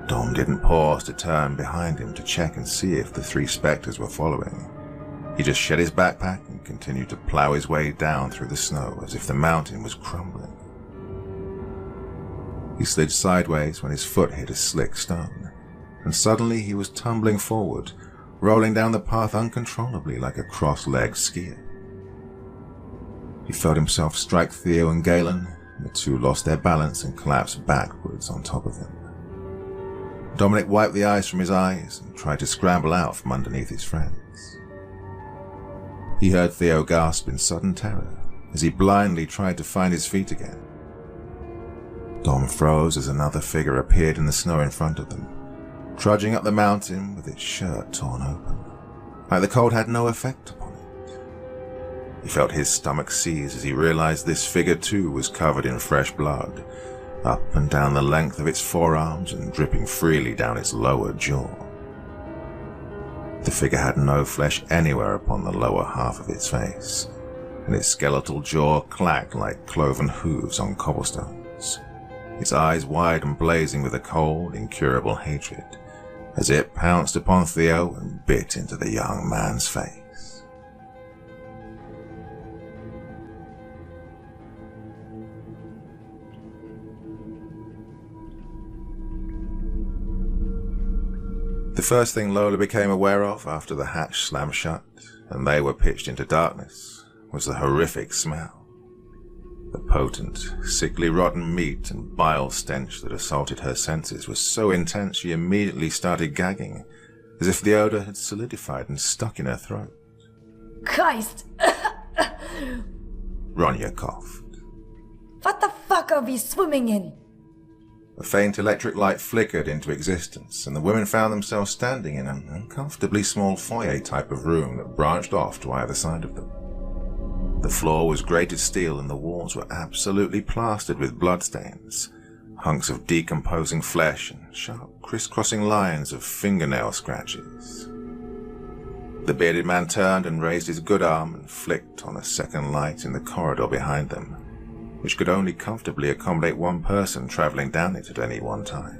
Dom didn't pause to turn behind him to check and see if the three spectres were following. He just shed his backpack and continued to plow his way down through the snow as if the mountain was crumbling. He slid sideways when his foot hit a slick stone, and suddenly he was tumbling forward, rolling down the path uncontrollably like a cross-legged skier. He felt himself strike Theo and Galen, and the two lost their balance and collapsed backwards on top of him. Dominic wiped the ice from his eyes and tried to scramble out from underneath his friends. He heard Theo gasp in sudden terror as he blindly tried to find his feet again. Dom froze as another figure appeared in the snow in front of them, trudging up the mountain with its shirt torn open, like the cold had no effect upon it. He felt his stomach seize as he realized this figure too was covered in fresh blood, up and down the length of its forearms and dripping freely down its lower jaw. The figure had no flesh anywhere upon the lower half of its face, and its skeletal jaw clacked like cloven hooves on cobblestones, its eyes wide and blazing with a cold, incurable hatred, as it pounced upon Theo and bit into the young man's face. The first thing Lola became aware of after the hatch slammed shut and they were pitched into darkness was the horrific smell. The potent, sickly rotten meat and bile stench that assaulted her senses was so intense she immediately started gagging, as if the odor had solidified and stuck in her throat. Christ! Ronya coughed. What the fuck are we swimming in? A faint electric light flickered into existence, and the women found themselves standing in an uncomfortably small foyer type of room that branched off to either side of them. The floor was grated steel and the walls were absolutely plastered with bloodstains, hunks of decomposing flesh and sharp, crisscrossing lines of fingernail scratches. The bearded man turned and raised his good arm and flicked on a second light in the corridor behind them, which could only comfortably accommodate one person traveling down it at any one time.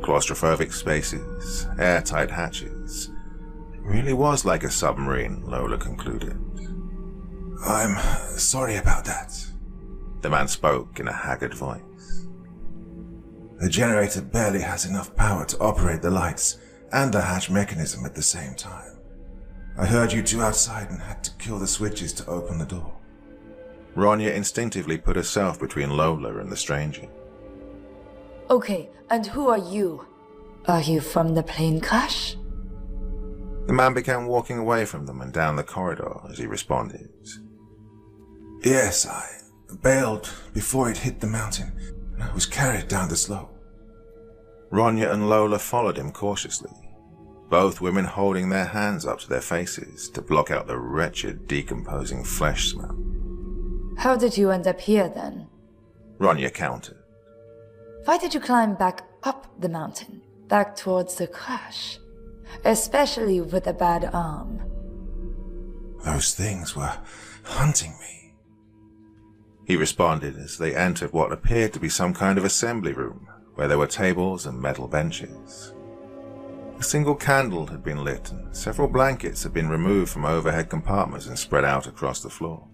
Claustrophobic spaces, airtight hatches. It really was like a submarine, Lola concluded. "I'm sorry about that," the man spoke in a haggard voice. The generator barely has enough power to operate the lights and the hatch mechanism at the same time. I heard you two outside and had to kill the switches to open the door. Ronya instinctively put herself between Lola and the stranger. Okay, and who are you? Are you from the plane crash? The man began walking away from them and down the corridor as he responded. Yes, I bailed before it hit the mountain, and I was carried down the slope. Ronya and Lola followed him cautiously, both women holding their hands up to their faces to block out the wretched, decomposing flesh smell. How did you end up here then? Ronya countered. Why did you climb back up the mountain, back towards the crash? Especially with a bad arm. Those things were hunting me, he responded as they entered what appeared to be some kind of assembly room, where there were tables and metal benches. A single candle had been lit and several blankets had been removed from overhead compartments and spread out across the floor.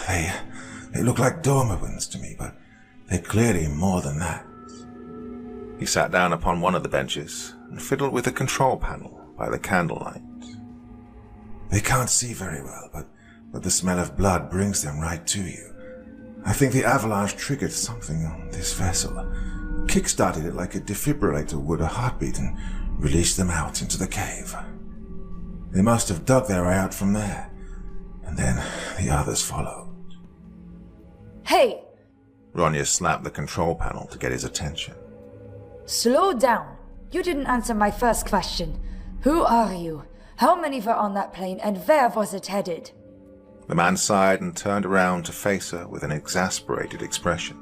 They look like dormer ones to me, but they're clearly more than that. He sat down upon one of the benches and fiddled with the control panel by the candlelight. They can't see very well, but the smell of blood brings them right to you. I think the avalanche triggered something on this vessel, kick-started it like a defibrillator would a heartbeat and released them out into the cave. They must have dug their way out from there, and then the others followed. Hey! Ronya slapped the control panel to get his attention. Slow down. You didn't answer my first question. Who are you? How many were on that plane, and where was it headed? The man sighed and turned around to face her with an exasperated expression.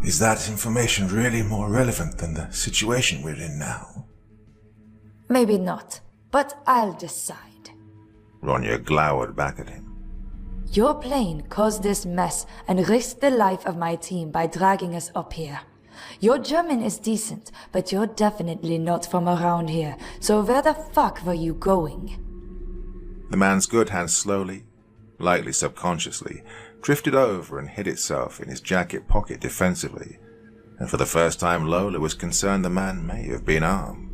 Is that information really more relevant than the situation we're in now? Maybe not, but I'll decide. Ronya glowered back at him. Your plane caused this mess and risked the life of my team by dragging us up here. Your German is decent, but you're definitely not from around here, so where the fuck were you going? The man's good hand slowly, lightly subconsciously, drifted over and hid itself in his jacket pocket defensively, and for the first time Lola was concerned the man may have been armed.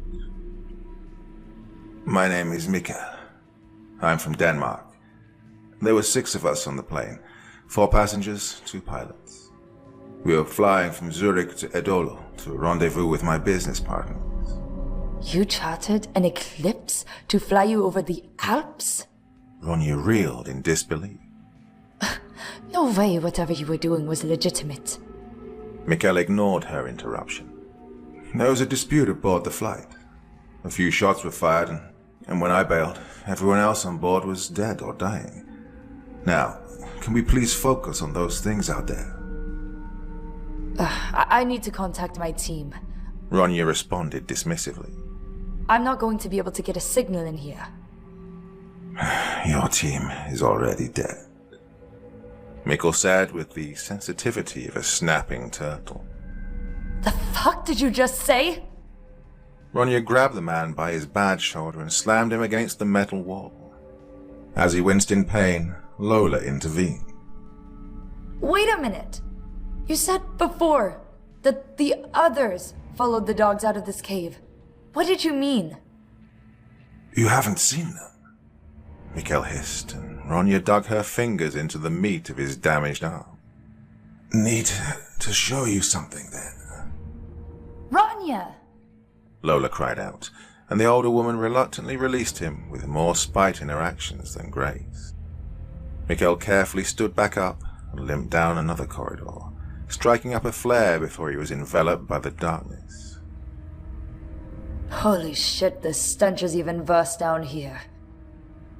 My name is Mikkel. I'm from Denmark. There were 6 of us on the plane, 4 passengers, 2 pilots. We were flying from Zurich to Edolo to rendezvous with my business partners. You chartered an Eclipse to fly you over the Alps? Ronya reeled in disbelief. No way whatever you were doing was legitimate. Mikkel ignored her interruption. There was a dispute aboard the flight. A few shots were fired, and when I bailed, everyone else on board was dead or dying. Now, can we please focus on those things out there? I need to contact my team. Ronya responded dismissively. I'm not going to be able to get a signal in here. Your team is already dead, Mikkel said with the sensitivity of a snapping turtle. The fuck did you just say? Ronya grabbed the man by his bad shoulder and slammed him against the metal wall. As he winced in pain, Lola intervened. Wait a minute. You said before that the others followed the dogs out of this cave. What did you mean? You haven't seen them, Mikkel hissed, and Ronya dug her fingers into the meat of his damaged arm. Need to show you something then. Ronya! Lola cried out, and the older woman reluctantly released him with more spite in her actions than grace. Mikkel carefully stood back up and limped down another corridor, striking up a flare before he was enveloped by the darkness. Holy shit, the stench is even worse down here.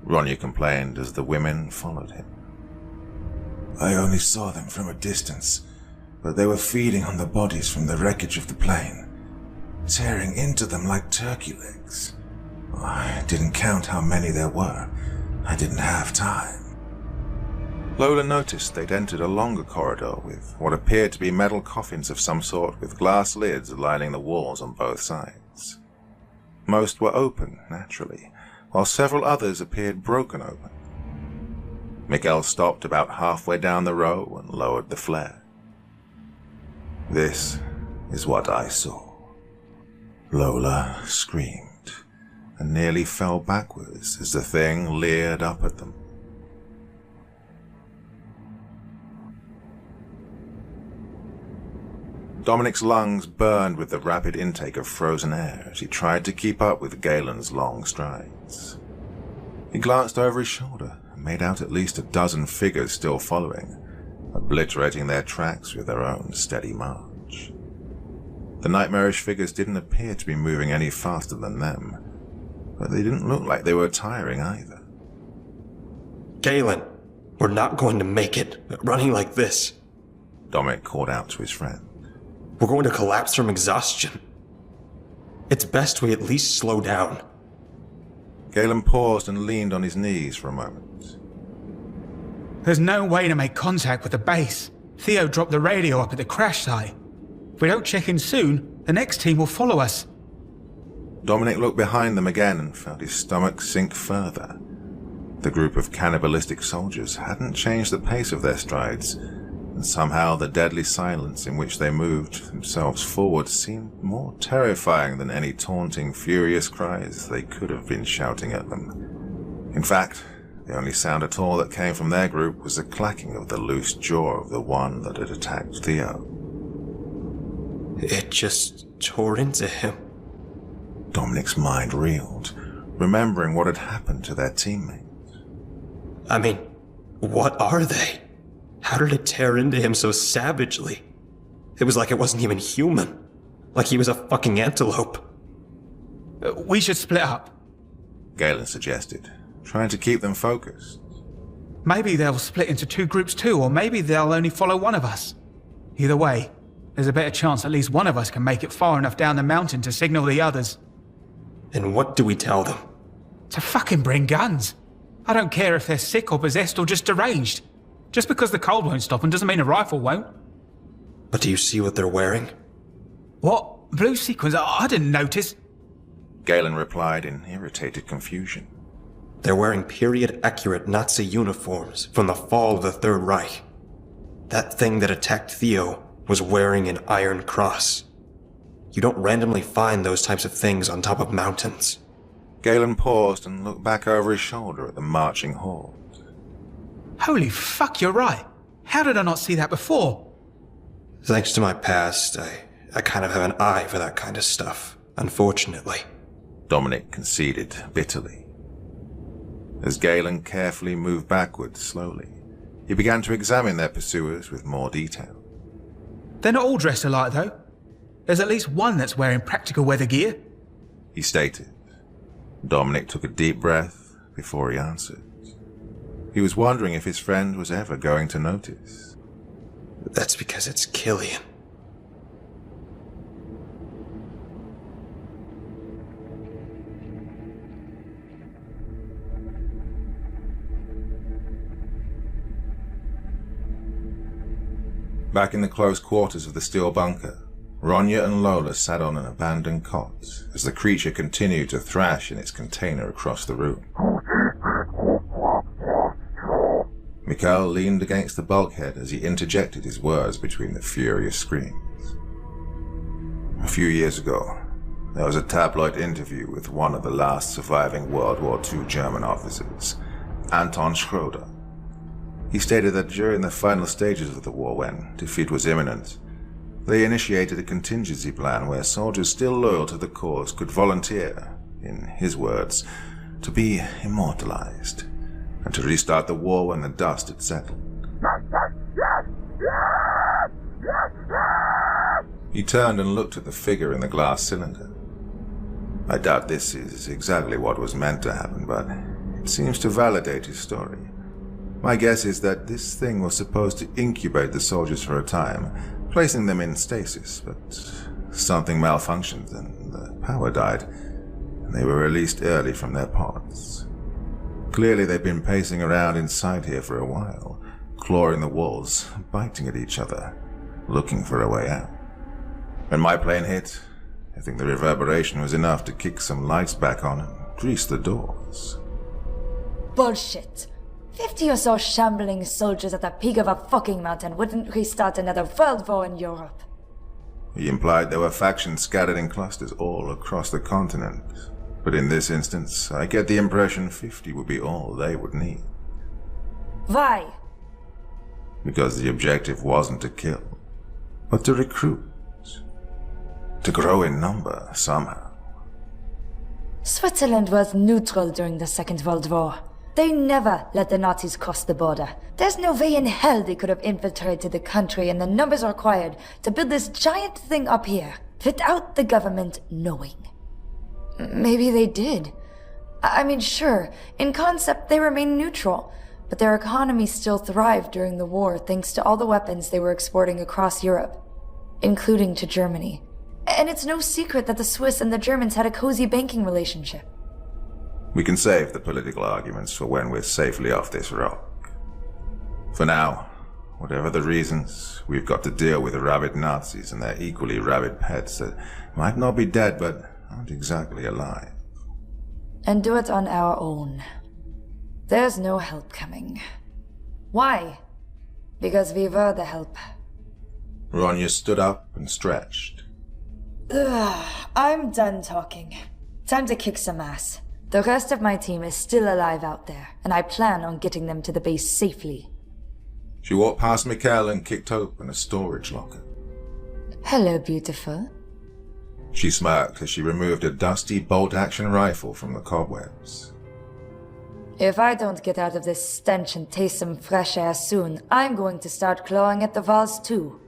Ronya complained as the women followed him. I only saw them from a distance, but they were feeding on the bodies from the wreckage of the plane, tearing into them like turkey legs. I didn't count how many there were. I didn't have time. Lola noticed they'd entered a longer corridor with what appeared to be metal coffins of some sort with glass lids lining the walls on both sides. Most were open, naturally, while several others appeared broken open. Mikkel stopped about halfway down the row and lowered the flare. This is what I saw. Lola screamed and nearly fell backwards as the thing leered up at them. Dominic's lungs burned with the rapid intake of frozen air as he tried to keep up with Galen's long strides. He glanced over his shoulder and made out at least a dozen figures still following, obliterating their tracks with their own steady march. The nightmarish figures didn't appear to be moving any faster than them, but they didn't look like they were tiring either. Galen, we're not going to make it, running like this. Dominic called out to his friend. We're going to collapse from exhaustion. It's best we at least slow down. Galen paused and leaned on his knees for a moment. There's no way to make contact with the base. Theo dropped the radio up at the crash site. If we don't check in soon, the next team will follow us. Dominic looked behind them again and felt his stomach sink further. The group of cannibalistic soldiers hadn't changed the pace of their strides, and somehow the deadly silence in which they moved themselves forward seemed more terrifying than any taunting, furious cries they could have been shouting at them. In fact, the only sound at all that came from their group was the clacking of the loose jaw of the one that had attacked Theo. It just tore into him. Dominic's mind reeled, remembering what had happened to their teammate. I mean, what are they? How did it tear into him so savagely? It was like it wasn't even human. Like he was a fucking antelope. We should split up. Galen suggested, trying to keep them focused. Maybe they'll split into two groups too, or maybe they'll only follow one of us. Either way, there's a better chance at least one of us can make it far enough down the mountain to signal the others. And what do we tell them? To fucking bring guns. I don't care if they're sick or possessed or just deranged. Just because the cold won't stop them doesn't mean a rifle won't. But do you see what they're wearing? What? Blue sequins? I didn't notice. Galen replied in irritated confusion. They're wearing period-accurate Nazi uniforms from the fall of the Third Reich. That thing that attacked Theo was wearing an Iron Cross. You don't randomly find those types of things on top of mountains. Galen paused and looked back over his shoulder at the marching horde. Holy fuck, you're right. How did I not see that before? Thanks to my past, I kind of have an eye for that kind of stuff, unfortunately. Dominic conceded bitterly. As Galen carefully moved backwards slowly, he began to examine their pursuers with more detail. They're not all dressed alike, though. There's at least one that's wearing practical weather gear. He stated. Dominic took a deep breath before he answered. He was wondering if his friend was ever going to notice. That's because it's Killian. Back in the close quarters of the steel bunker, Ronya and Lola sat on an abandoned cot as the creature continued to thrash in its container across the room. Mikhail leaned against the bulkhead as he interjected his words between the furious screams. A few years ago, there was a tabloid interview with one of the last surviving World War II German officers, Anton Schroeder. He stated that during the final stages of the war, when defeat was imminent, they initiated a contingency plan where soldiers still loyal to the cause could volunteer, in his words, to be immortalized, and to restart the war when the dust had settled. He turned and looked at the figure in the glass cylinder. I doubt this is exactly what was meant to happen, but it seems to validate his story. My guess is that this thing was supposed to incubate the soldiers for a time, placing them in stasis, but something malfunctioned and the power died, and they were released early from their pods. Clearly they've been pacing around inside here for a while, clawing the walls, biting at each other, looking for a way out. When my plane hit, I think the reverberation was enough to kick some lights back on and grease the doors. Bullshit. 50 or so shambling soldiers at the peak of a fucking mountain wouldn't restart another world war in Europe. He implied there were factions scattered in clusters all across the continent. But in this instance, I get the impression 50 would be all they would need. Why? Because the objective wasn't to kill, but to recruit. To grow in number, somehow. Switzerland was neutral during the Second World War. They never let the Nazis cross the border. There's no way in hell they could have infiltrated the country in the numbers required to build this giant thing up here, without the government knowing. Maybe they did. I mean, sure, in concept they remain neutral, but their economy still thrived during the war thanks to all the weapons they were exporting across Europe, including to Germany. And it's no secret that the Swiss and the Germans had a cozy banking relationship. We can save the political arguments for when we're safely off this rock. For now, whatever the reasons, we've got to deal with the rabid Nazis and their equally rabid pets that might not be dead but aren't exactly alive. And do it on our own. There's no help coming. Why? Because we were the help. Ronya stood up and stretched. Ugh, I'm done talking. Time to kick some ass. The rest of my team is still alive out there, and I plan on getting them to the base safely. She walked past Mikkel and kicked open a storage locker. Hello, beautiful. She smirked as she removed a dusty bolt-action rifle from the cobwebs. If I don't get out of this stench and taste some fresh air soon, I'm going to start clawing at the walls too.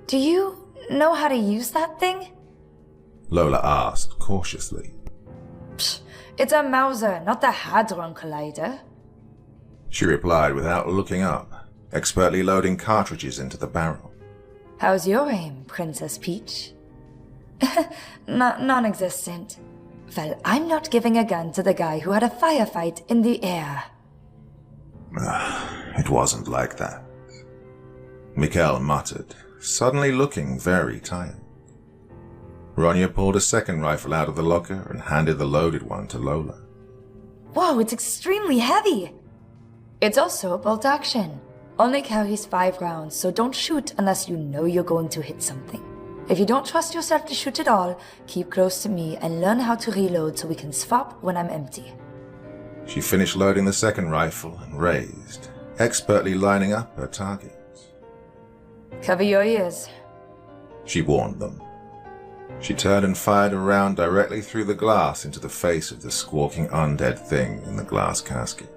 Do you know how to use that thing? Lola asked cautiously. Psh, it's a Mauser, not the Hadron Collider. She replied without looking up, expertly loading cartridges into the barrel. How's your aim, Princess Peach? Non-existent. Well, I'm not giving a gun to the guy who had a firefight in the air. It wasn't like that. Mikkel muttered, suddenly looking very tired. Ronya pulled a second rifle out of the locker and handed the loaded one to Lola. Whoa, it's extremely heavy! It's also bolt action. Only carries 5 rounds, so don't shoot unless you know you're going to hit something. If you don't trust yourself to shoot at all, keep close to me and learn how to reload so we can swap when I'm empty. She finished loading the second rifle and raised, expertly lining up her target. Cover your ears. She warned them. She turned and fired a round directly through the glass into the face of the squawking undead thing in the glass casket.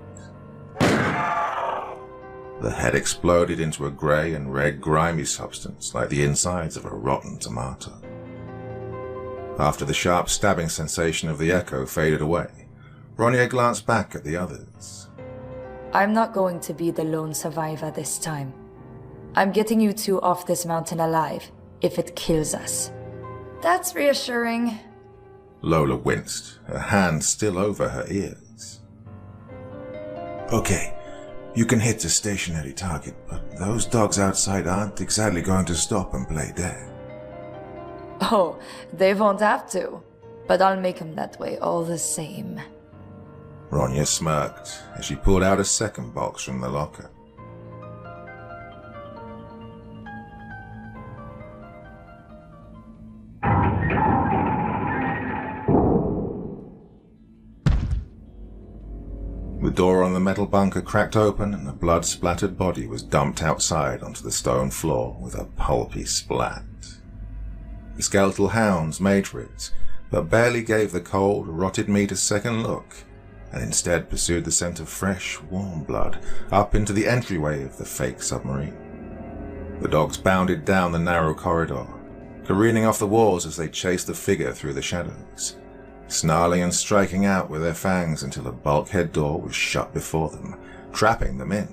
The head exploded into a grey and red grimy substance like the insides of a rotten tomato. After the sharp stabbing sensation of the echo faded away, Ronya glanced back at the others. I'm not going to be the lone survivor this time. I'm getting you two off this mountain alive, if it kills us. That's reassuring. Lola winced, her hand still over her ears. Okay, you can hit a stationary target, but those dogs outside aren't exactly going to stop and play dead. Oh, they won't have to. But I'll make them that way all the same. Ronya smirked as she pulled out a second box from the locker. The door on the metal bunker cracked open and the blood-splattered body was dumped outside onto the stone floor with a pulpy splat. The skeletal hounds made for it, but barely gave the cold, rotted meat a second look, and instead pursued the scent of fresh, warm blood up into the entryway of the fake submarine. The dogs bounded down the narrow corridor, careening off the walls as they chased the figure through the shadows, snarling and striking out with their fangs until a bulkhead door was shut before them, trapping them in.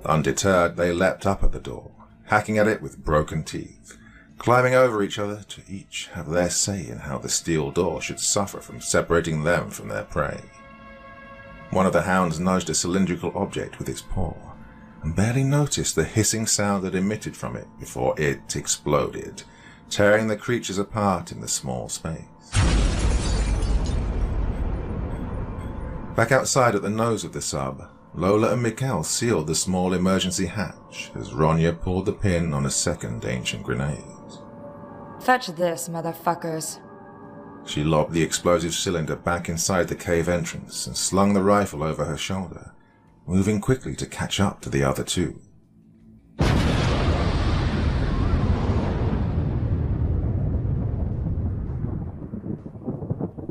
Undeterred, they leapt up at the door, hacking at it with broken teeth, climbing over each other to each have their say in how the steel door should suffer from separating them from their prey. One of the hounds nudged a cylindrical object with its paw, and barely noticed the hissing sound that emitted from it before it exploded, tearing the creatures apart in the small space. Back outside at the nose of the sub, Lola and Mikkel sealed the small emergency hatch as Ronya pulled the pin on a second ancient grenade. Fetch this, motherfuckers. She lobbed the explosive cylinder back inside the cave entrance and slung the rifle over her shoulder, moving quickly to catch up to the other two.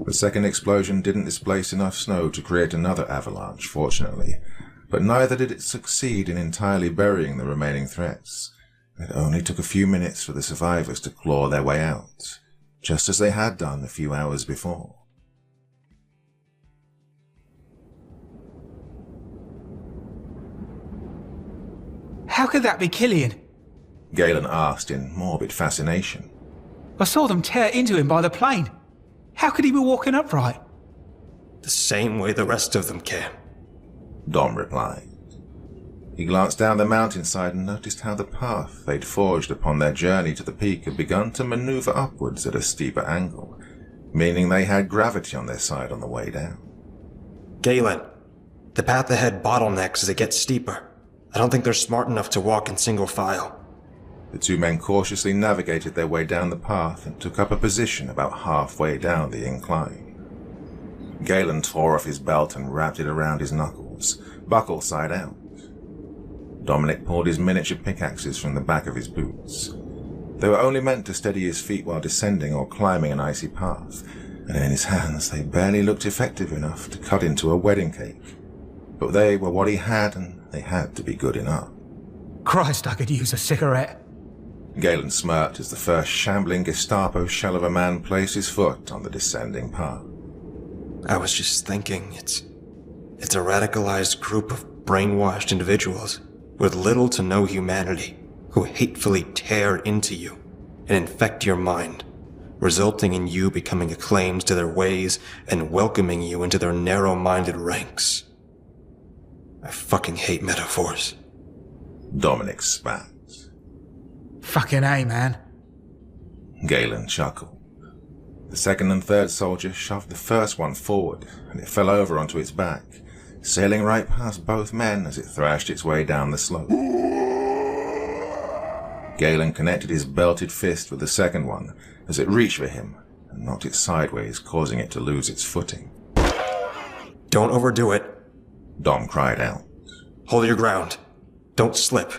The second explosion didn't displace enough snow to create another avalanche, fortunately, but neither did it succeed in entirely burying the remaining threats. It only took a few minutes for the survivors to claw their way out, just as they had done a few hours before. How could that be Killian? Galen asked in morbid fascination. I saw them tear into him by the plane. How could he be walking upright? The same way the rest of them can. Dom replied. He glanced down the mountainside and noticed how the path they'd forged upon their journey to the peak had begun to maneuver upwards at a steeper angle, meaning they had gravity on their side on the way down. Galen, the path ahead bottlenecks as it gets steeper. I don't think they're smart enough to walk in single file. The two men cautiously navigated their way down the path and took up a position about halfway down the incline. Galen tore off his belt and wrapped it around his knuckles, buckle side out. Dominic pulled his miniature pickaxes from the back of his boots. They were only meant to steady his feet while descending or climbing an icy path, and in his hands they barely looked effective enough to cut into a wedding cake. But they were what he had, and they had to be good enough. Christ, I could use a cigarette. Galen smirked as the first shambling Gestapo shell of a man placed his foot on the descending path. I was just thinking, it's a radicalized group of brainwashed individuals with little to no humanity who hatefully tear into you and infect your mind, resulting in you becoming acclaimed to their ways and welcoming you into their narrow-minded ranks. I fucking hate metaphors. Dominic spat. Fucking A, man. Galen chuckled. The second and third soldier shoved the first one forward, and it fell over onto its back, sailing right past both men as it thrashed its way down the slope. Galen connected his belted fist with the second one as it reached for him and knocked it sideways, causing it to lose its footing. Don't overdo it. Dom cried out. Hold your ground. Don't slip.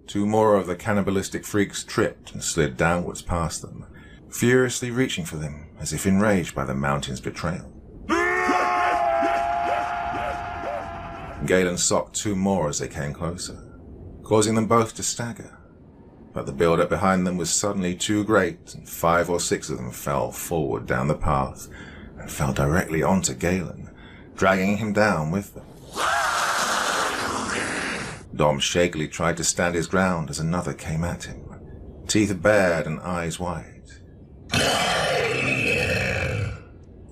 Two more of the cannibalistic freaks tripped and slid downwards past them, furiously reaching for them as if enraged by the mountain's betrayal. Galen socked two more as they came closer, causing them both to stagger. But the build-up behind them was suddenly too great, and 5 or 6 of them fell forward down the path and fell directly onto Galen, dragging him down with them. Dom shakily tried to stand his ground as another came at him, teeth bared and eyes wide.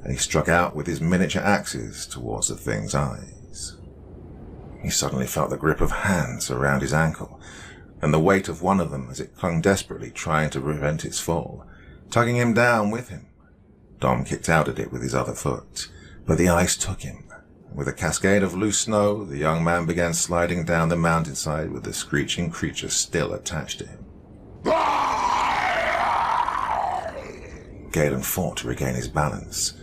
And he struck out with his miniature axes towards the thing's eyes. He suddenly felt the grip of hands around his ankle, and the weight of one of them as it clung desperately trying to prevent its fall, tugging him down with him. Dom kicked out at it with his other foot, but the ice took him. With a cascade of loose snow, the young man began sliding down the mountainside with the screeching creature still attached to him. Galen fought to regain his balance,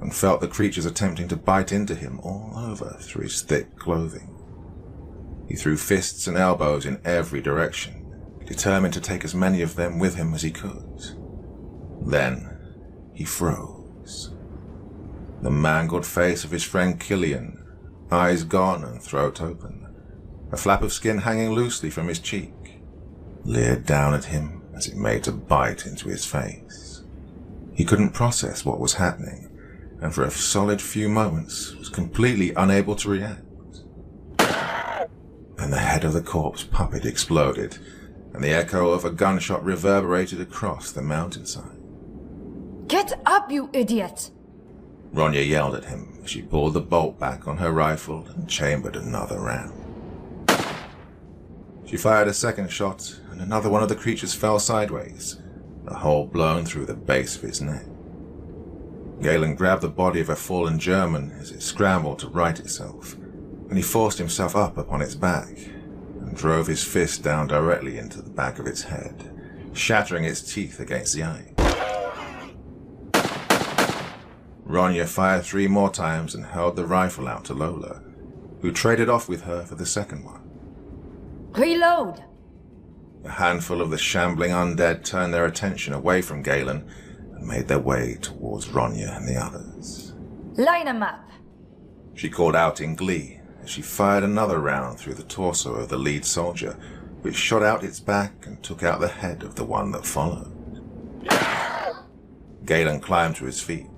and felt the creatures attempting to bite into him all over through his thick clothing. He threw fists and elbows in every direction, determined to take as many of them with him as he could. Then he froze. The mangled face of his friend Killian, eyes gone and throat open, a flap of skin hanging loosely from his cheek, leered down at him as it made to bite into his face. He couldn't process what was happening, and for a solid few moments was completely unable to react. Then the head of the corpse puppet exploded, and the echo of a gunshot reverberated across the mountainside. Get up, you idiot! Ronya yelled at him as she pulled the bolt back on her rifle and chambered another round. She fired a second shot, and another one of the creatures fell sideways, a hole blown through the base of his neck. Galen grabbed the body of a fallen German as it scrambled to right itself, and he forced himself up upon its back and drove his fist down directly into the back of its head, shattering its teeth against the ice. Ronya fired 3 more times and held the rifle out to Lola, who traded off with her for the second one. Reload! A handful of the shambling undead turned their attention away from Galen and made their way towards Ronya and the others. Line 'em up! She called out in glee as she fired another round through the torso of the lead soldier, which shot out its back and took out the head of the one that followed. Galen climbed to his feet.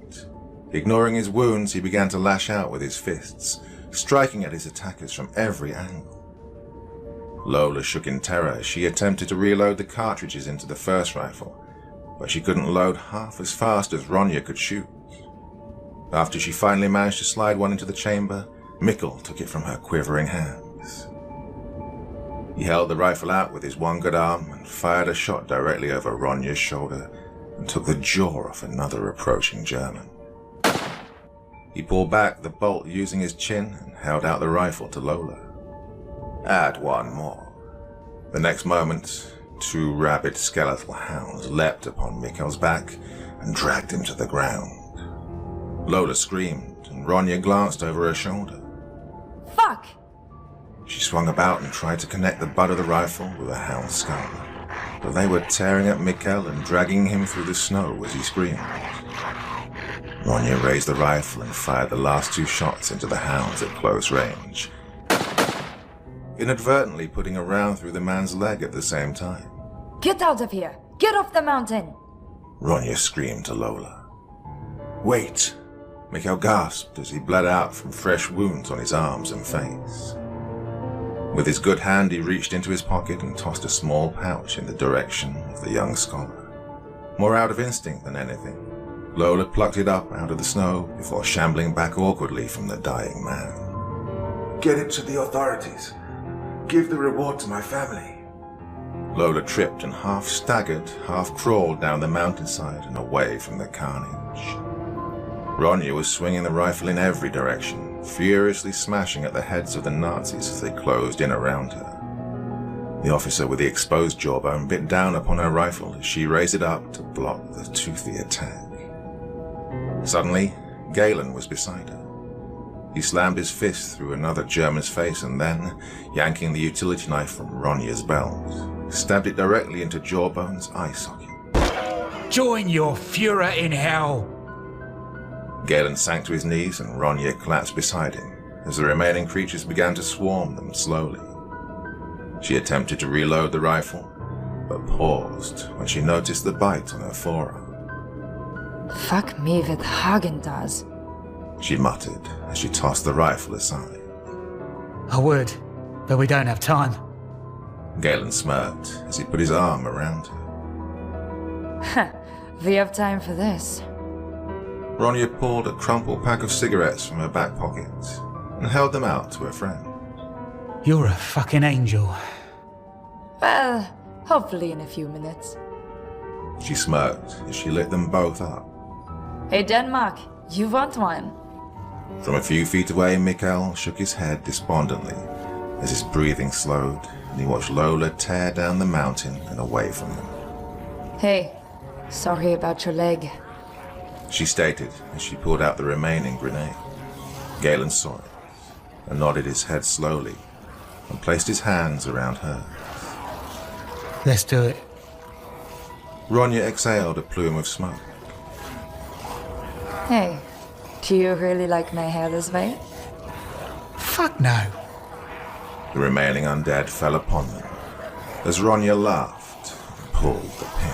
Ignoring his wounds, he began to lash out with his fists, striking at his attackers from every angle. Lola shook in terror as she attempted to reload the cartridges into the first rifle, but she couldn't load half as fast as Ronya could shoot. After she finally managed to slide one into the chamber, Mikkel took it from her quivering hands. He held the rifle out with his one good arm and fired a shot directly over Ronya's shoulder and took the jaw off another approaching German. He pulled back the bolt using his chin and held out the rifle to Lola. Add one more. The next moment, 2 rabid skeletal hounds leapt upon Mikkel's back and dragged him to the ground. Lola screamed, and Ronya glanced over her shoulder. Fuck! She swung about and tried to connect the butt of the rifle with a hound's skull, but they were tearing at Mikkel and dragging him through the snow as he screamed. Ronya raised the rifle and fired the last 2 shots into the hounds at close range, inadvertently putting a round through the man's leg at the same time. Get out of here! Get off the mountain! Ronya screamed to Lola. Wait! Mikkel gasped as he bled out from fresh wounds on his arms and face. With his good hand, he reached into his pocket and tossed a small pouch in the direction of the young scholar. More out of instinct than anything, Lola plucked it up out of the snow before shambling back awkwardly from the dying man. Get it to the authorities. Give the reward to my family. Lola tripped and half staggered, half crawled down the mountainside and away from the carnage. Ronya was swinging the rifle in every direction, furiously smashing at the heads of the Nazis as they closed in around her. The officer with the exposed jawbone bit down upon her rifle as she raised it up to block the toothy attack. Suddenly, Galen was beside her. He slammed his fist through another German's face and then, yanking the utility knife from Ronya's belt, stabbed it directly into Jawbone's eye socket. Join your Fuhrer in hell! Galen sank to his knees and Ronya collapsed beside him as the remaining creatures began to swarm them slowly. She attempted to reload the rifle, but paused when she noticed the bite on her forearm. Fuck me with Häagen-Dazs. She muttered as she tossed the rifle aside. I would, but we don't have time. Galen smirked as he put his arm around her. We have time for this. Ronya pulled a crumpled pack of cigarettes from her back pocket and held them out to her friend. You're a fucking angel. Well, hopefully in a few minutes. She smirked as she lit them both up. Hey Denmark, you want one? From a few feet away, Mikkel shook his head despondently as his breathing slowed and he watched Lola tear down the mountain and away from them. Hey, sorry about your leg. She stated as she pulled out the remaining grenade. Galen saw it and nodded his head slowly and placed his hands around her. Let's do it. Ronya exhaled a plume of smoke. Hey, do you really like my hair this way? Fuck no. The remaining undead fell upon them as Ronya laughed and pulled the pin.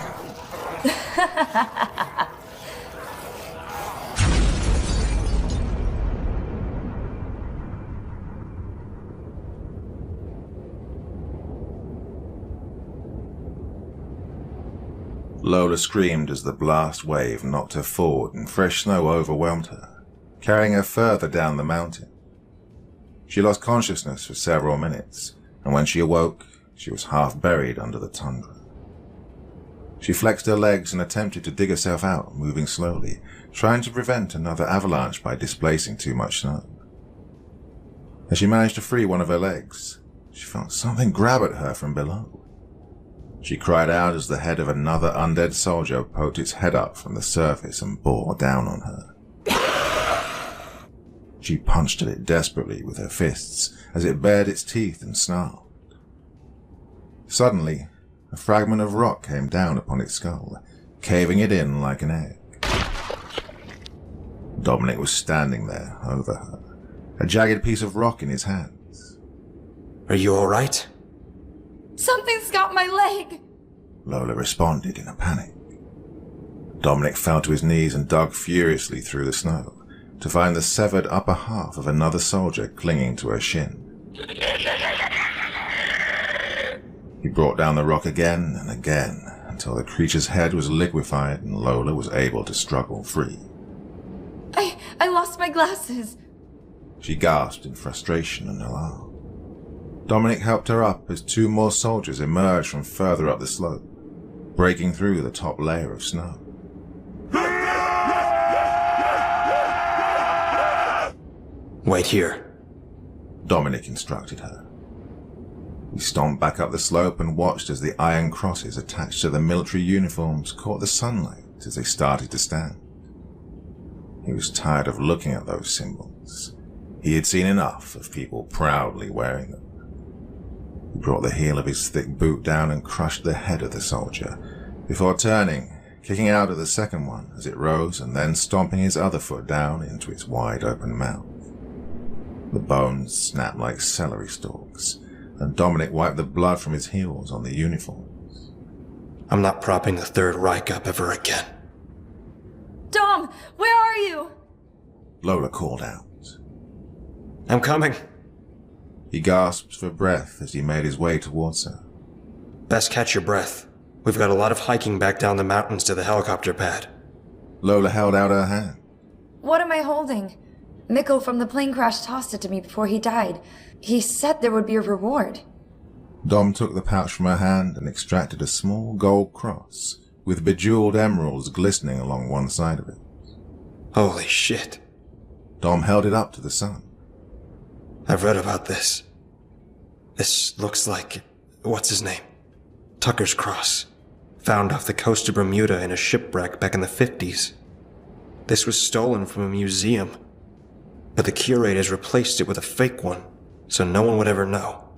Lola screamed as the blast wave knocked her forward and fresh snow overwhelmed her, carrying her further down the mountain. She lost consciousness for several minutes, and when she awoke, she was half buried under the tundra. She flexed her legs and attempted to dig herself out, moving slowly, trying to prevent another avalanche by displacing too much snow. As she managed to free one of her legs, she felt something grab at her from below. She cried out as the head of another undead soldier poked its head up from the surface and bore down on her. She punched at it desperately with her fists as it bared its teeth and snarled. Suddenly, a fragment of rock came down upon its skull, caving it in like an egg. Dominic was standing there over her, a jagged piece of rock in his hands. Are you alright? Something's got my leg! Lola responded in a panic. Dominic fell to his knees and dug furiously through the snow to find the severed upper half of another soldier clinging to her shin. He brought down the rock again and again until the creature's head was liquefied and Lola was able to struggle free. I lost my glasses. She gasped in frustration and alarm. Dominic helped her up as two more soldiers emerged from further up the slope, breaking through the top layer of snow. Wait here. Dominic instructed her. He stomped back up the slope and watched as the iron crosses attached to the military uniforms caught the sunlight as they started to stand. He was tired of looking at those symbols. He had seen enough of people proudly wearing them. He brought the heel of his thick boot down and crushed the head of the soldier, before turning, kicking out of the second one as it rose and then stomping his other foot down into its wide-open mouth. The bones snapped like celery stalks, and Dominic wiped the blood from his heels on the uniforms. I'm not propping the Third Reich up ever again. Dom, where are you? Lola called out. I'm coming. He gasped for breath as he made his way towards her. Best catch your breath. We've got a lot of hiking back down the mountains to the helicopter pad. Lola held out her hand. What am I holding? Mikkel from the plane crash tossed it to me before he died. He said there would be a reward. Dom took the pouch from her hand and extracted a small gold cross with bejeweled emeralds glistening along one side of it. Holy shit. Dom held it up to the sun. I've read about this. This looks like... what's his name? Tucker's cross. Found off the coast of Bermuda in a shipwreck back in the 50s. This was stolen from a museum. But the curators replaced it with a fake one, so no one would ever know.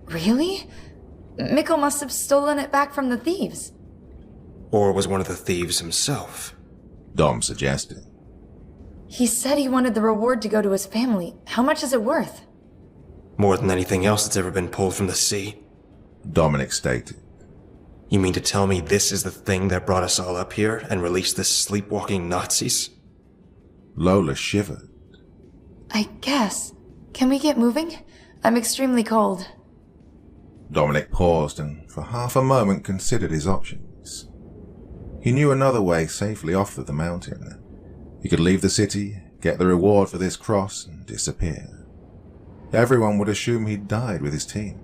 Really? Mikkel must have stolen it back from the thieves. Or was one of the thieves himself? Dom suggested. He said he wanted the reward to go to his family. How much is it worth? More than anything else that's ever been pulled from the sea. Dominic stated. You mean to tell me this is the thing that brought us all up here and released the sleepwalking Nazis? Lola shivered. I guess. Can we get moving? I'm extremely cold. Dominic paused and for half a moment considered his options. He knew another way safely off of the mountain. He could leave the city, get the reward for this cross, and disappear. Everyone would assume he'd died with his team.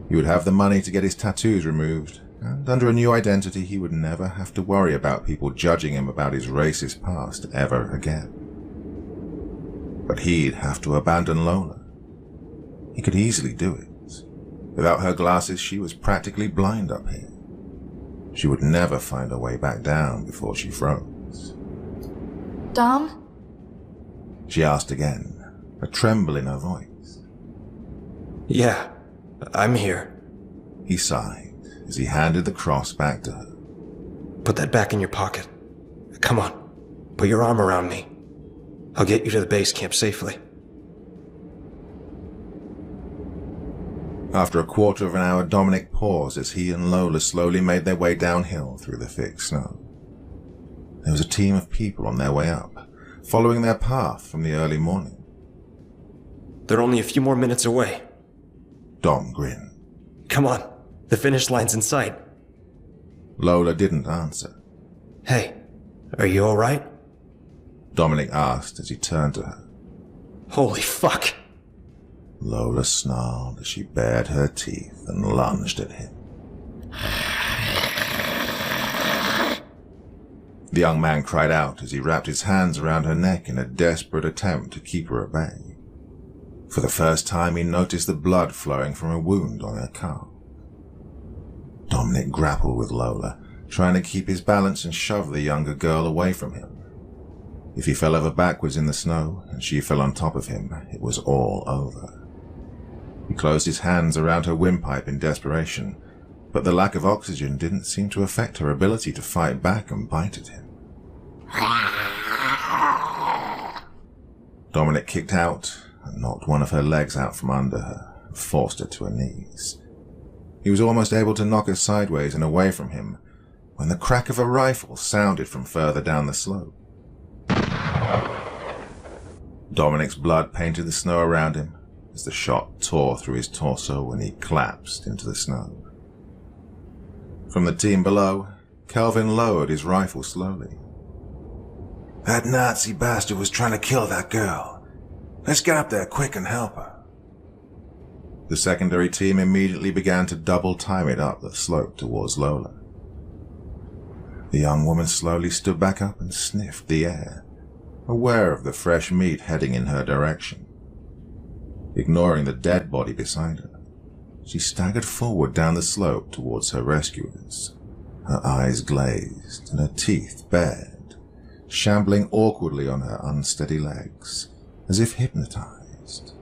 He would have the money to get his tattoos removed, and under a new identity he would never have to worry about people judging him about his racist past ever again. But he'd have to abandon Lola. He could easily do it. Without her glasses, she was practically blind up here. She would never find her way back down before she froze. Dom? She asked again, a tremble in her voice. Yeah, I'm here. He sighed as he handed the cross back to her. Put that back in your pocket. Come on, put your arm around me. I'll get you to the base camp safely. After a quarter of an hour, Dominic paused as he and Lola slowly made their way downhill through the thick snow. There was a team of people on their way up, following their path from the early morning. They're only a few more minutes away. Dom grinned. Come on, the finish line's in sight. Lola didn't answer. Hey, are you alright? Dominic asked as he turned to her. Holy fuck! Lola snarled as she bared her teeth and lunged at him. The young man cried out as he wrapped his hands around her neck in a desperate attempt to keep her at bay. For the first time, he noticed the blood flowing from a wound on her calf. Dominic grappled with Lola, trying to keep his balance and shove the younger girl away from him. If he fell over backwards in the snow and she fell on top of him, it was all over. He closed his hands around her windpipe in desperation, but the lack of oxygen didn't seem to affect her ability to fight back and bite at him. Dominic kicked out and knocked one of her legs out from under her and forced her to her knees. He was almost able to knock her sideways and away from him when the crack of a rifle sounded from further down the slope. Dominic's blood painted the snow around him as the shot tore through his torso and he collapsed into the snow. From the team below, Kelvin lowered his rifle slowly. "That Nazi bastard was trying to kill that girl. Let's get up there quick and help her." The secondary team immediately began to double time it up the slope towards Lola. The young woman slowly stood back up and sniffed the air, aware of the fresh meat heading in her direction. Ignoring the dead body beside her, she staggered forward down the slope towards her rescuers, her eyes glazed and her teeth bared, shambling awkwardly on her unsteady legs, as if hypnotized.